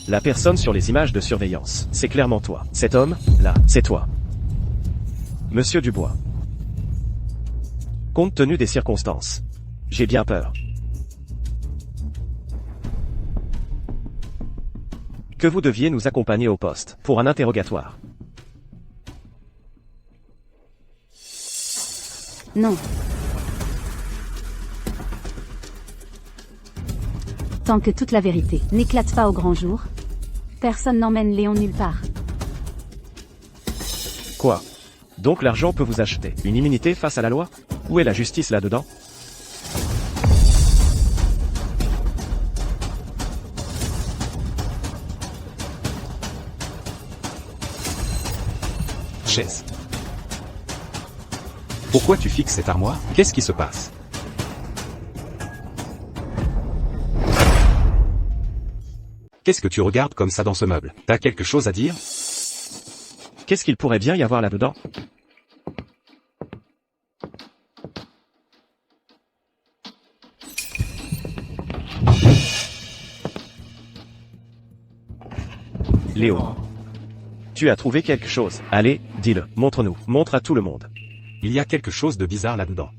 La personne sur les images de surveillance, c'est clairement toi. Cet homme, là, c'est toi. Monsieur Dubois. Compte tenu des circonstances, j'ai bien peur que vous deviez nous accompagner au poste pour un interrogatoire. Non. Tant que toute la vérité n'éclate pas au grand jour, personne n'emmène Léon nulle part. Quoi? Donc l'argent peut vous acheter une immunité face à la loi? Où est la justice là-dedans? Chaise. Pourquoi tu fixes cette armoire? Qu'est-ce qui se passe? Qu'est-ce que tu regardes comme ça dans ce meuble? T'as quelque chose à dire? Qu'est-ce qu'il pourrait bien y avoir là-dedans? Léo. Tu as trouvé quelque chose. Allez, dis-le, montre-nous, montre à tout le monde. Il y a quelque chose de bizarre là-dedans.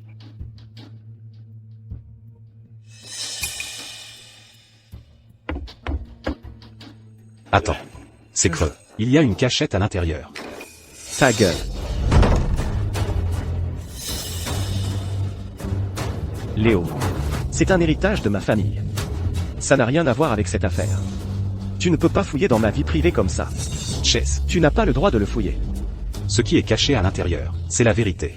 Attends. C'est creux. Il y a une cachette à l'intérieur. Ta gueule. Léo. C'est un héritage de ma famille. Ça n'a rien à voir avec cette affaire. Tu ne peux pas fouiller dans ma vie privée comme ça. Chess. Tu n'as pas le droit de le fouiller. Ce qui est caché à l'intérieur, c'est la vérité.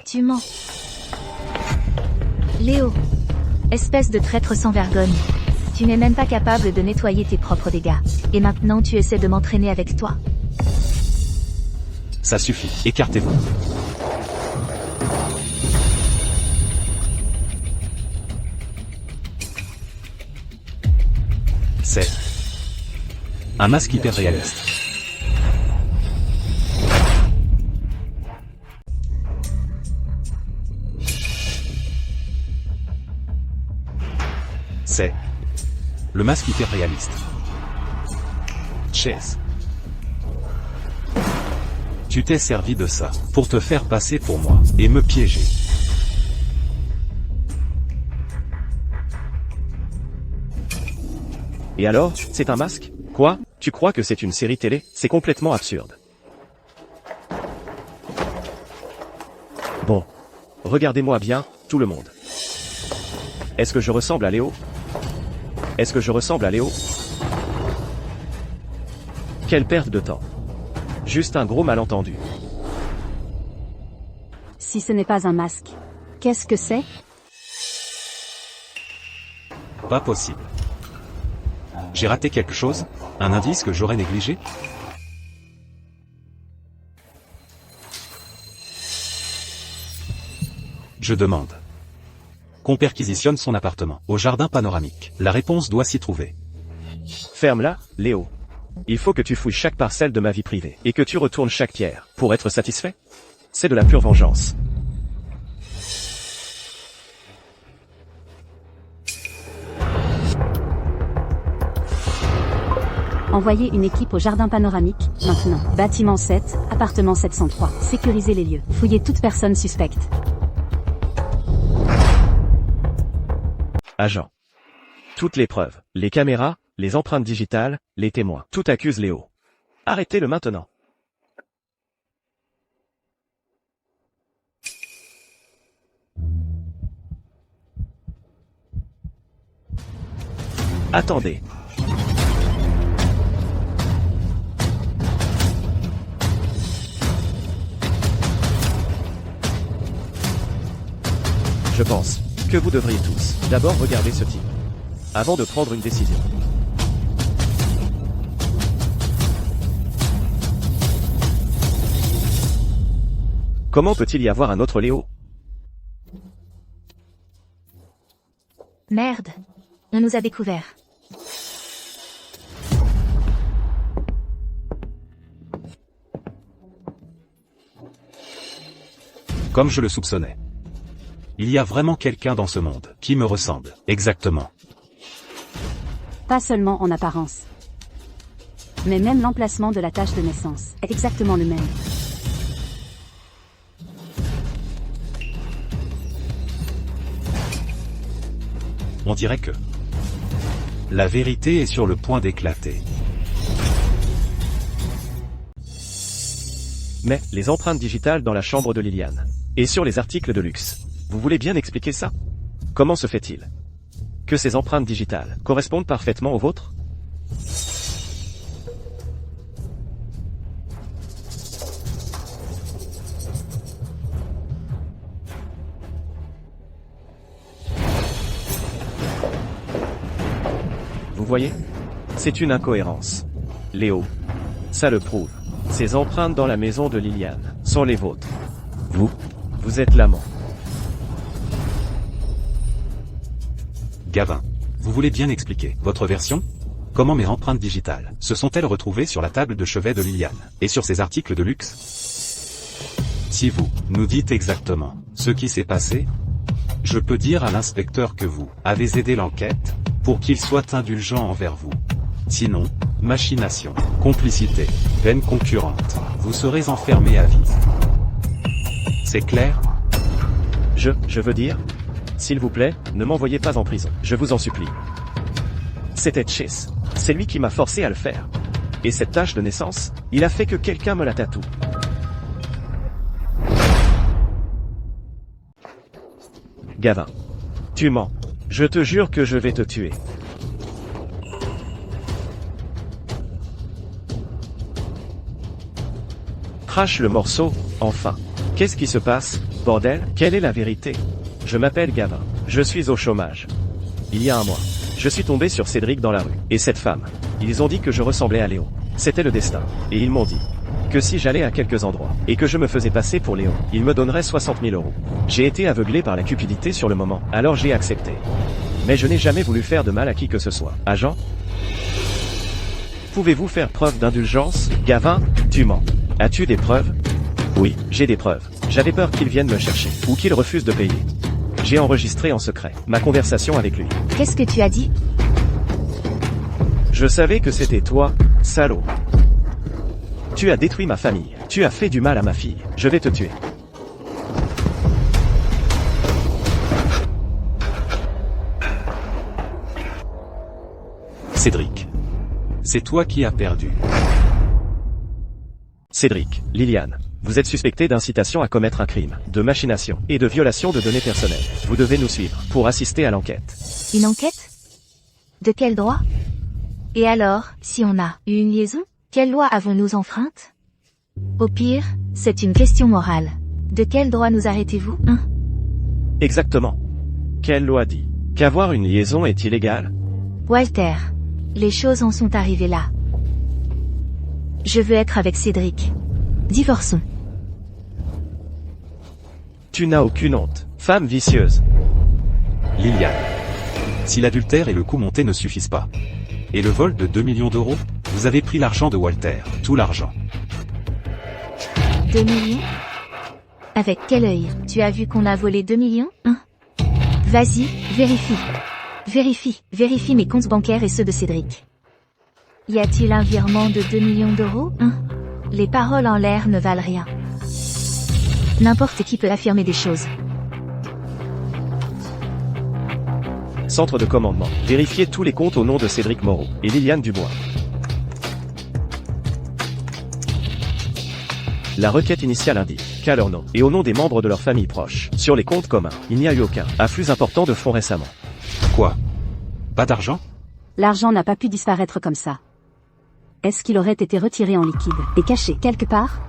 Tu mens. Léo. Espèce de traître sans vergogne. Tu n'es même pas capable de nettoyer tes propres dégâts. Et maintenant tu essaies de m'entraîner avec toi. Ça suffit, écartez-vous. C'est un masque hyper réaliste. C'est le masque hyper réaliste. Chess. Tu t'es servi de ça pour te faire passer pour moi et me piéger. Et alors, c'est un masque? Quoi? Tu crois que c'est une série télé? C'est complètement absurde. Bon. Regardez-moi bien, tout le monde. Est-ce que je ressemble à Léo? Est-ce que je ressemble à Léo? Quelle perte de temps. Juste un gros malentendu. Si ce n'est pas un masque, qu'est-ce que c'est? Pas possible. J'ai raté quelque chose? Un indice que j'aurais négligé? Je demande qu'on perquisitionne son appartement au jardin panoramique. La réponse doit s'y trouver. Ferme-la, Léo. Il faut que tu fouilles chaque parcelle de ma vie privée, et que tu retournes chaque pierre, pour être satisfait? C'est de la pure vengeance. Envoyez une équipe au jardin panoramique, maintenant. Bâtiment 7, appartement 703. Sécurisez les lieux. Fouillez toute personne suspecte. Agent. Toutes les preuves, les caméras, les empreintes digitales, les témoins, tout accuse Léo. Arrêtez-le maintenant. Attendez. Je pense que vous devriez tous d'abord regarder ce type avant de prendre une décision. Comment peut-il y avoir un autre Léo? Merde. On nous a découverts. Comme je le soupçonnais. Il y a vraiment quelqu'un dans ce monde qui me ressemble, exactement. Pas seulement en apparence. Mais même l'emplacement de la tache de naissance est exactement le même. On dirait que la vérité est sur le point d'éclater. Mais, les empreintes digitales dans la chambre de Liliane. Et sur les articles de luxe. Vous voulez bien expliquer ça? Comment se fait-il que ces empreintes digitales correspondent parfaitement aux vôtres? Vous voyez? C'est une incohérence. Léo. Ça le prouve. Ces empreintes dans la maison de Liliane sont les vôtres. Vous êtes l'amant. Gavin, vous voulez bien expliquer votre version? Comment mes empreintes digitales se sont-elles retrouvées sur la table de chevet de Liliane, et sur ses articles de luxe? Si vous nous dites exactement ce qui s'est passé, je peux dire à l'inspecteur que vous avez aidé l'enquête, pour qu'il soit indulgent envers vous. Sinon, machination, complicité, peine concurrente, vous serez enfermé à vie. C'est clair? Je veux dire? S'il vous plaît, ne m'envoyez pas en prison, je vous en supplie. C'était Chase. C'est lui qui m'a forcé à le faire. Et cette tache de naissance, il a fait que quelqu'un me la tatoue. Gavin. Tu mens. Je te jure que je vais te tuer. Crache le morceau, enfin. Qu'est-ce qui se passe, bordel? Quelle est la vérité? Je m'appelle Gavin. Je suis au chômage. Il y a un mois, je suis tombé sur Cédric dans la rue. Et cette femme. Ils ont dit que je ressemblais à Léo. C'était le destin. Et ils m'ont dit que si j'allais à quelques endroits, et que je me faisais passer pour Léo, ils me donneraient 60 000 €. J'ai été aveuglé par la cupidité sur le moment, alors j'ai accepté. Mais je n'ai jamais voulu faire de mal à qui que ce soit. Agent? Pouvez-vous faire preuve d'indulgence? Gavin, tu mens. As-tu des preuves? Oui, j'ai des preuves. J'avais peur qu'il vienne me chercher, ou qu'il refuse de payer. J'ai enregistré en secret ma conversation avec lui. Qu'est-ce que tu as dit? Je savais que c'était toi, salaud. Tu as détruit ma famille. Tu as fait du mal à ma fille. Je vais te tuer. Cédric. C'est toi qui as perdu. Cédric, Liliane, vous êtes suspecté d'incitation à commettre un crime, de machination et de violation de données personnelles. Vous devez nous suivre pour assister à l'enquête. Une enquête? De quel droit? Et alors, si on a eu une liaison, quelle loi avons-nous enfreinte? Au pire, c'est une question morale. De quel droit nous arrêtez-vous, hein? Exactement. Quelle loi dit qu'avoir une liaison est illégal? Walter, les choses en sont arrivées là. Je veux être avec Cédric. Divorçons. Tu n'as aucune honte, femme vicieuse. Liliane. Si l'adultère et le coup monté ne suffisent pas. Et le vol de 2 millions d'euros? Vous avez pris l'argent de Walter, tout l'argent. 2 millions? Avec quel œil? Tu as vu qu'on a volé 2 millions, hein? Vas-y, vérifie. Vérifie mes comptes bancaires et ceux de Cédric. Y a-t-il un virement de 2 millions d'euros, hein? Les paroles en l'air ne valent rien. N'importe qui peut affirmer des choses. Centre de commandement. Vérifiez tous les comptes au nom de Cédric Moreau et Liliane Dubois. La requête initiale indique qu'à leur nom et au nom des membres de leur famille proche, sur les comptes communs, il n'y a eu aucun afflux important de fonds récemment. Quoi? Pas d'argent? L'argent n'a pas pu disparaître comme ça. Est-ce qu'il aurait été retiré en liquide et caché quelque part?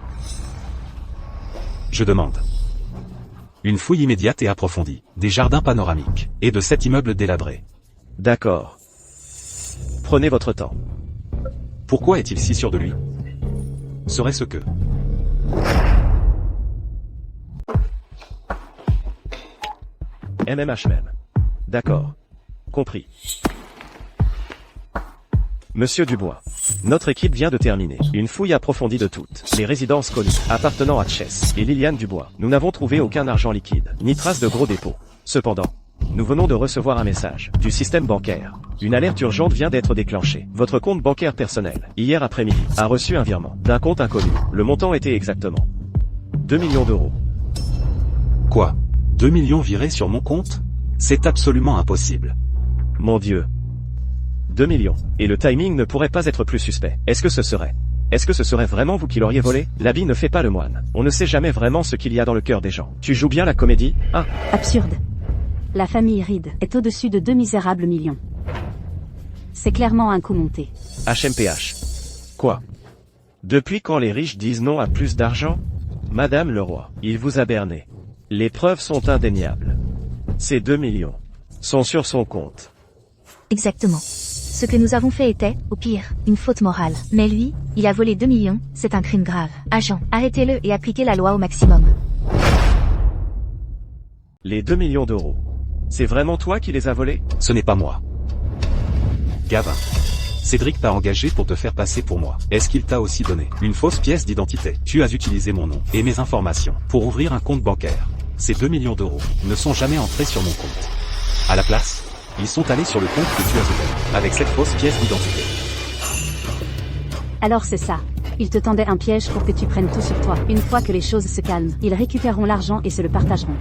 Je demande. Une fouille immédiate et approfondie, des jardins panoramiques, et de 7 immeubles délabrés. D'accord. Prenez votre temps. Pourquoi est-il si sûr de lui? Serait-ce que... MMH même. D'accord. Compris. Monsieur Dubois. Notre équipe vient de terminer une fouille approfondie de toutes les résidences connues appartenant à Chess et Liliane Dubois. Nous n'avons trouvé aucun argent liquide, ni trace de gros dépôts. Cependant, nous venons de recevoir un message du système bancaire. Une alerte urgente vient d'être déclenchée. Votre compte bancaire personnel, hier après-midi, a reçu un virement d'un compte inconnu. Le montant était exactement 2 millions d'euros. Quoi? 2 millions virés sur mon compte? C'est absolument impossible. Mon Dieu. 2 millions. Et le timing ne pourrait pas être plus suspect. Est-ce que ce serait vraiment vous qui l'auriez volé? L'habit ne fait pas le moine. On ne sait jamais vraiment ce qu'il y a dans le cœur des gens. Tu joues bien la comédie, hein? Absurde. La famille Reed est au-dessus de 2 misérables millions. C'est clairement un coup monté. HMPH. Quoi? Depuis quand les riches disent non à plus d'argent? Madame le roi, il vous a berné. Les preuves sont indéniables. Ces 2 millions sont sur son compte. Exactement. Ce que nous avons fait était, au pire, une faute morale. Mais lui, il a volé 2 millions, c'est un crime grave. Agent, arrêtez-le et appliquez la loi au maximum. Les 2 millions d'euros. C'est vraiment toi qui les as volés? Ce n'est pas moi. Gavin. Cédric t'a engagé pour te faire passer pour moi. Est-ce qu'il t'a aussi donné une fausse pièce d'identité? Tu as utilisé mon nom et mes informations pour ouvrir un compte bancaire. Ces 2 millions d'euros ne sont jamais entrés sur mon compte. À la place, ils sont allés sur le compte que tu as ouvert, avec cette fausse pièce d'identité. Alors c'est ça. Ils te tendaient un piège pour que tu prennes tout sur toi. Une fois que les choses se calment, ils récupéreront l'argent et se le partageront.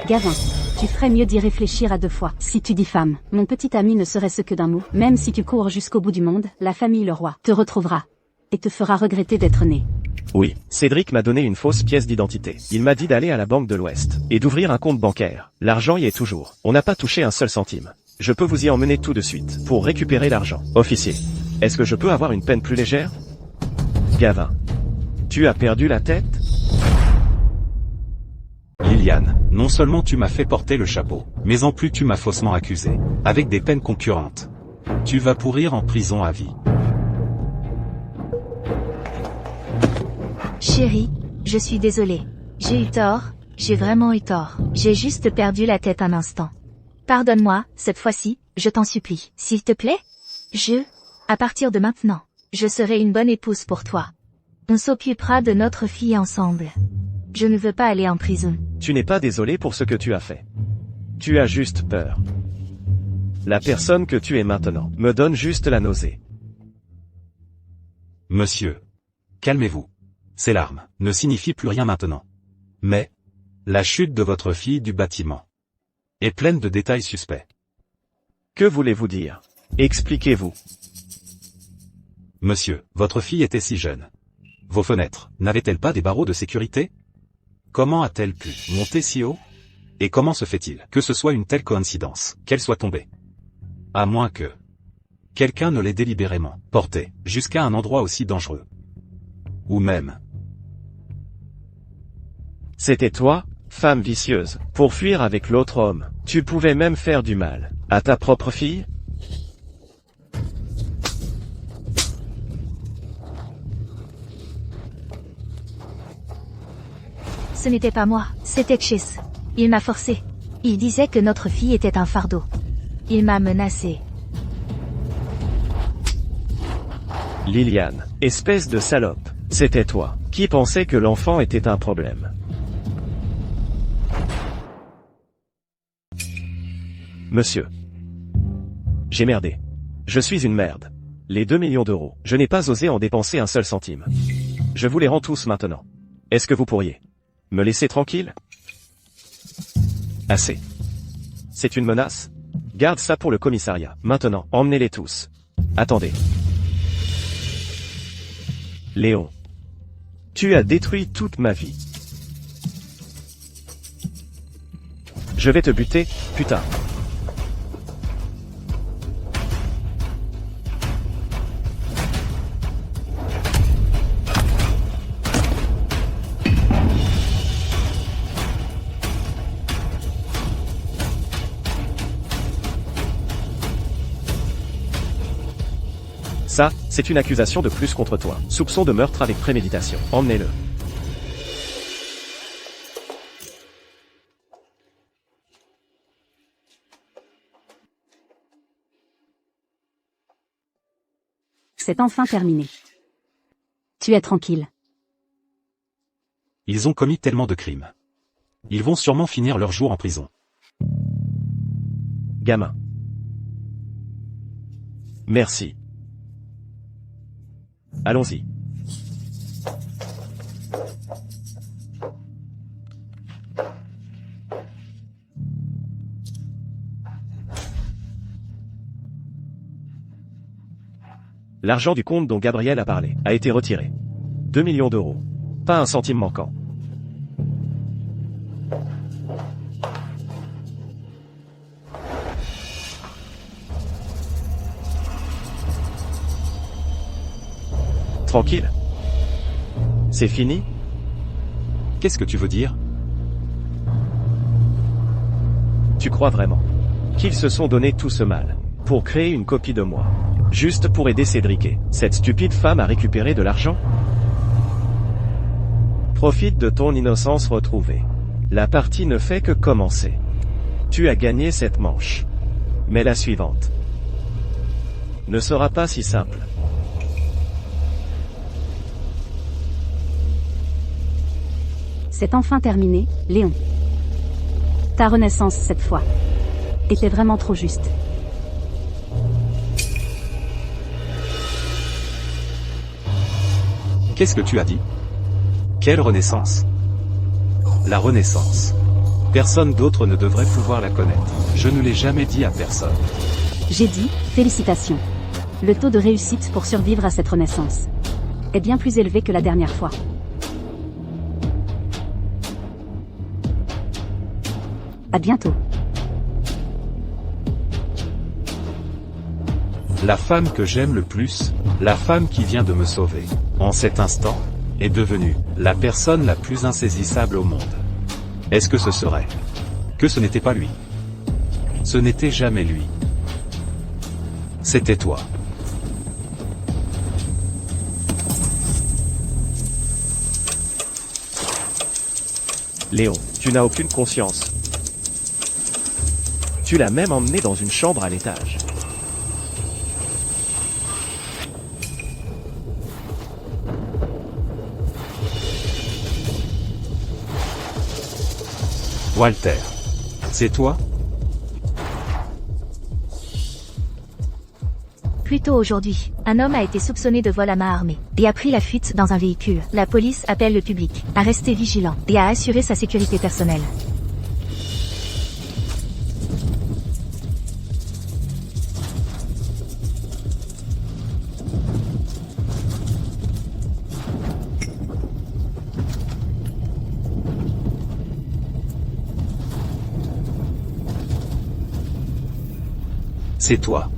Gavin, tu ferais mieux d'y réfléchir à 2 fois. Si tu diffames, mon petit ami ne serait-ce que d'un mot. Même si tu cours jusqu'au bout du monde, la famille Leroy te retrouvera. Et te fera regretter d'être né. Oui, Cédric m'a donné une fausse pièce d'identité. Il m'a dit d'aller à la Banque de l'Ouest et d'ouvrir un compte bancaire. L'argent y est toujours. On n'a pas touché un seul centime. Je peux vous y emmener tout de suite pour récupérer l'argent. Officier, est-ce que je peux avoir une peine plus légère? Gavin, tu as perdu la tête? Liliane, non seulement tu m'as fait porter le chapeau, mais en plus tu m'as faussement accusé, avec des peines concurrentes. Tu vas pourrir en prison à vie. Chérie, je suis désolée. J'ai eu tort, j'ai vraiment eu tort. J'ai juste perdu la tête un instant. Pardonne-moi, cette fois-ci, je t'en supplie. S'il te plaît? À partir de maintenant, je serai une bonne épouse pour toi. On s'occupera de notre fille ensemble. Je ne veux pas aller en prison. Tu n'es pas désolé pour ce que tu as fait. Tu as juste peur. La personne que tu es maintenant me donne juste la nausée. Monsieur. Calmez-vous. Ces larmes ne signifient plus rien maintenant. Mais, la chute de votre fille du bâtiment est pleine de détails suspects. Que voulez-vous dire? Expliquez-vous. Monsieur, votre fille était si jeune. Vos fenêtres n'avaient-elles pas des barreaux de sécurité? Comment a-t-elle pu monter si haut? Et comment se fait-il que ce soit une telle coïncidence, qu'elle soit tombée? À moins que quelqu'un ne l'ait délibérément portée jusqu'à un endroit aussi dangereux. Ou même... C'était toi, femme vicieuse, pour fuir avec l'autre homme. Tu pouvais même faire du mal à ta propre fille? Ce n'était pas moi, c'était Chess. Il m'a forcé. Il disait que notre fille était un fardeau. Il m'a menacé. Liliane, espèce de salope, c'était toi qui pensais que l'enfant était un problème. Monsieur. J'ai merdé. Je suis une merde. Les 2 millions d'euros, je n'ai pas osé en dépenser un seul centime. Je vous les rends tous maintenant. Est-ce que vous pourriez me laisser tranquille? Assez. C'est une menace? Garde ça pour le commissariat. Maintenant, emmenez-les tous. Attendez. Léon. Tu as détruit toute ma vie. Je vais te buter, putain. Ça, c'est une accusation de plus contre toi. Soupçon de meurtre avec préméditation. Emmenez-le. C'est enfin terminé. Tu es tranquille. Ils ont commis tellement de crimes. Ils vont sûrement finir leur jour en prison. Gamin. Merci. Allons-y. L'argent du compte dont Gabriel a parlé a été retiré. 2 millions d'euros. Pas un centime manquant. Tranquille. C'est fini? Qu'est-ce que tu veux dire? Tu crois vraiment qu'ils se sont donné tout ce mal pour créer une copie de moi, juste pour aider Cédric et cette stupide femme à récupérer de l'argent? Profite de ton innocence retrouvée. La partie ne fait que commencer. Tu as gagné cette manche. Mais la suivante ne sera pas si simple. C'est enfin terminé, Léon. Ta renaissance cette fois était vraiment trop juste. Qu'est-ce que tu as dit? Quelle renaissance? La renaissance. Personne d'autre ne devrait pouvoir la connaître. Je ne l'ai jamais dit à personne. J'ai dit, félicitations. Le taux de réussite pour survivre à cette renaissance est bien plus élevé que la dernière fois. À bientôt. La femme que j'aime le plus, la femme qui vient de me sauver, en cet instant, est devenue la personne la plus insaisissable au monde. Est-ce que ce serait que ce n'était pas lui? Ce n'était jamais lui. C'était toi. Léon, tu n'as aucune conscience. Tu l'as même emmené dans une chambre à l'étage. Walter. C'est toi? Plus tôt aujourd'hui, un homme a été soupçonné de vol à main armée et a pris la fuite dans un véhicule. La police appelle le public à rester vigilant et à assurer sa sécurité personnelle. C'est toi.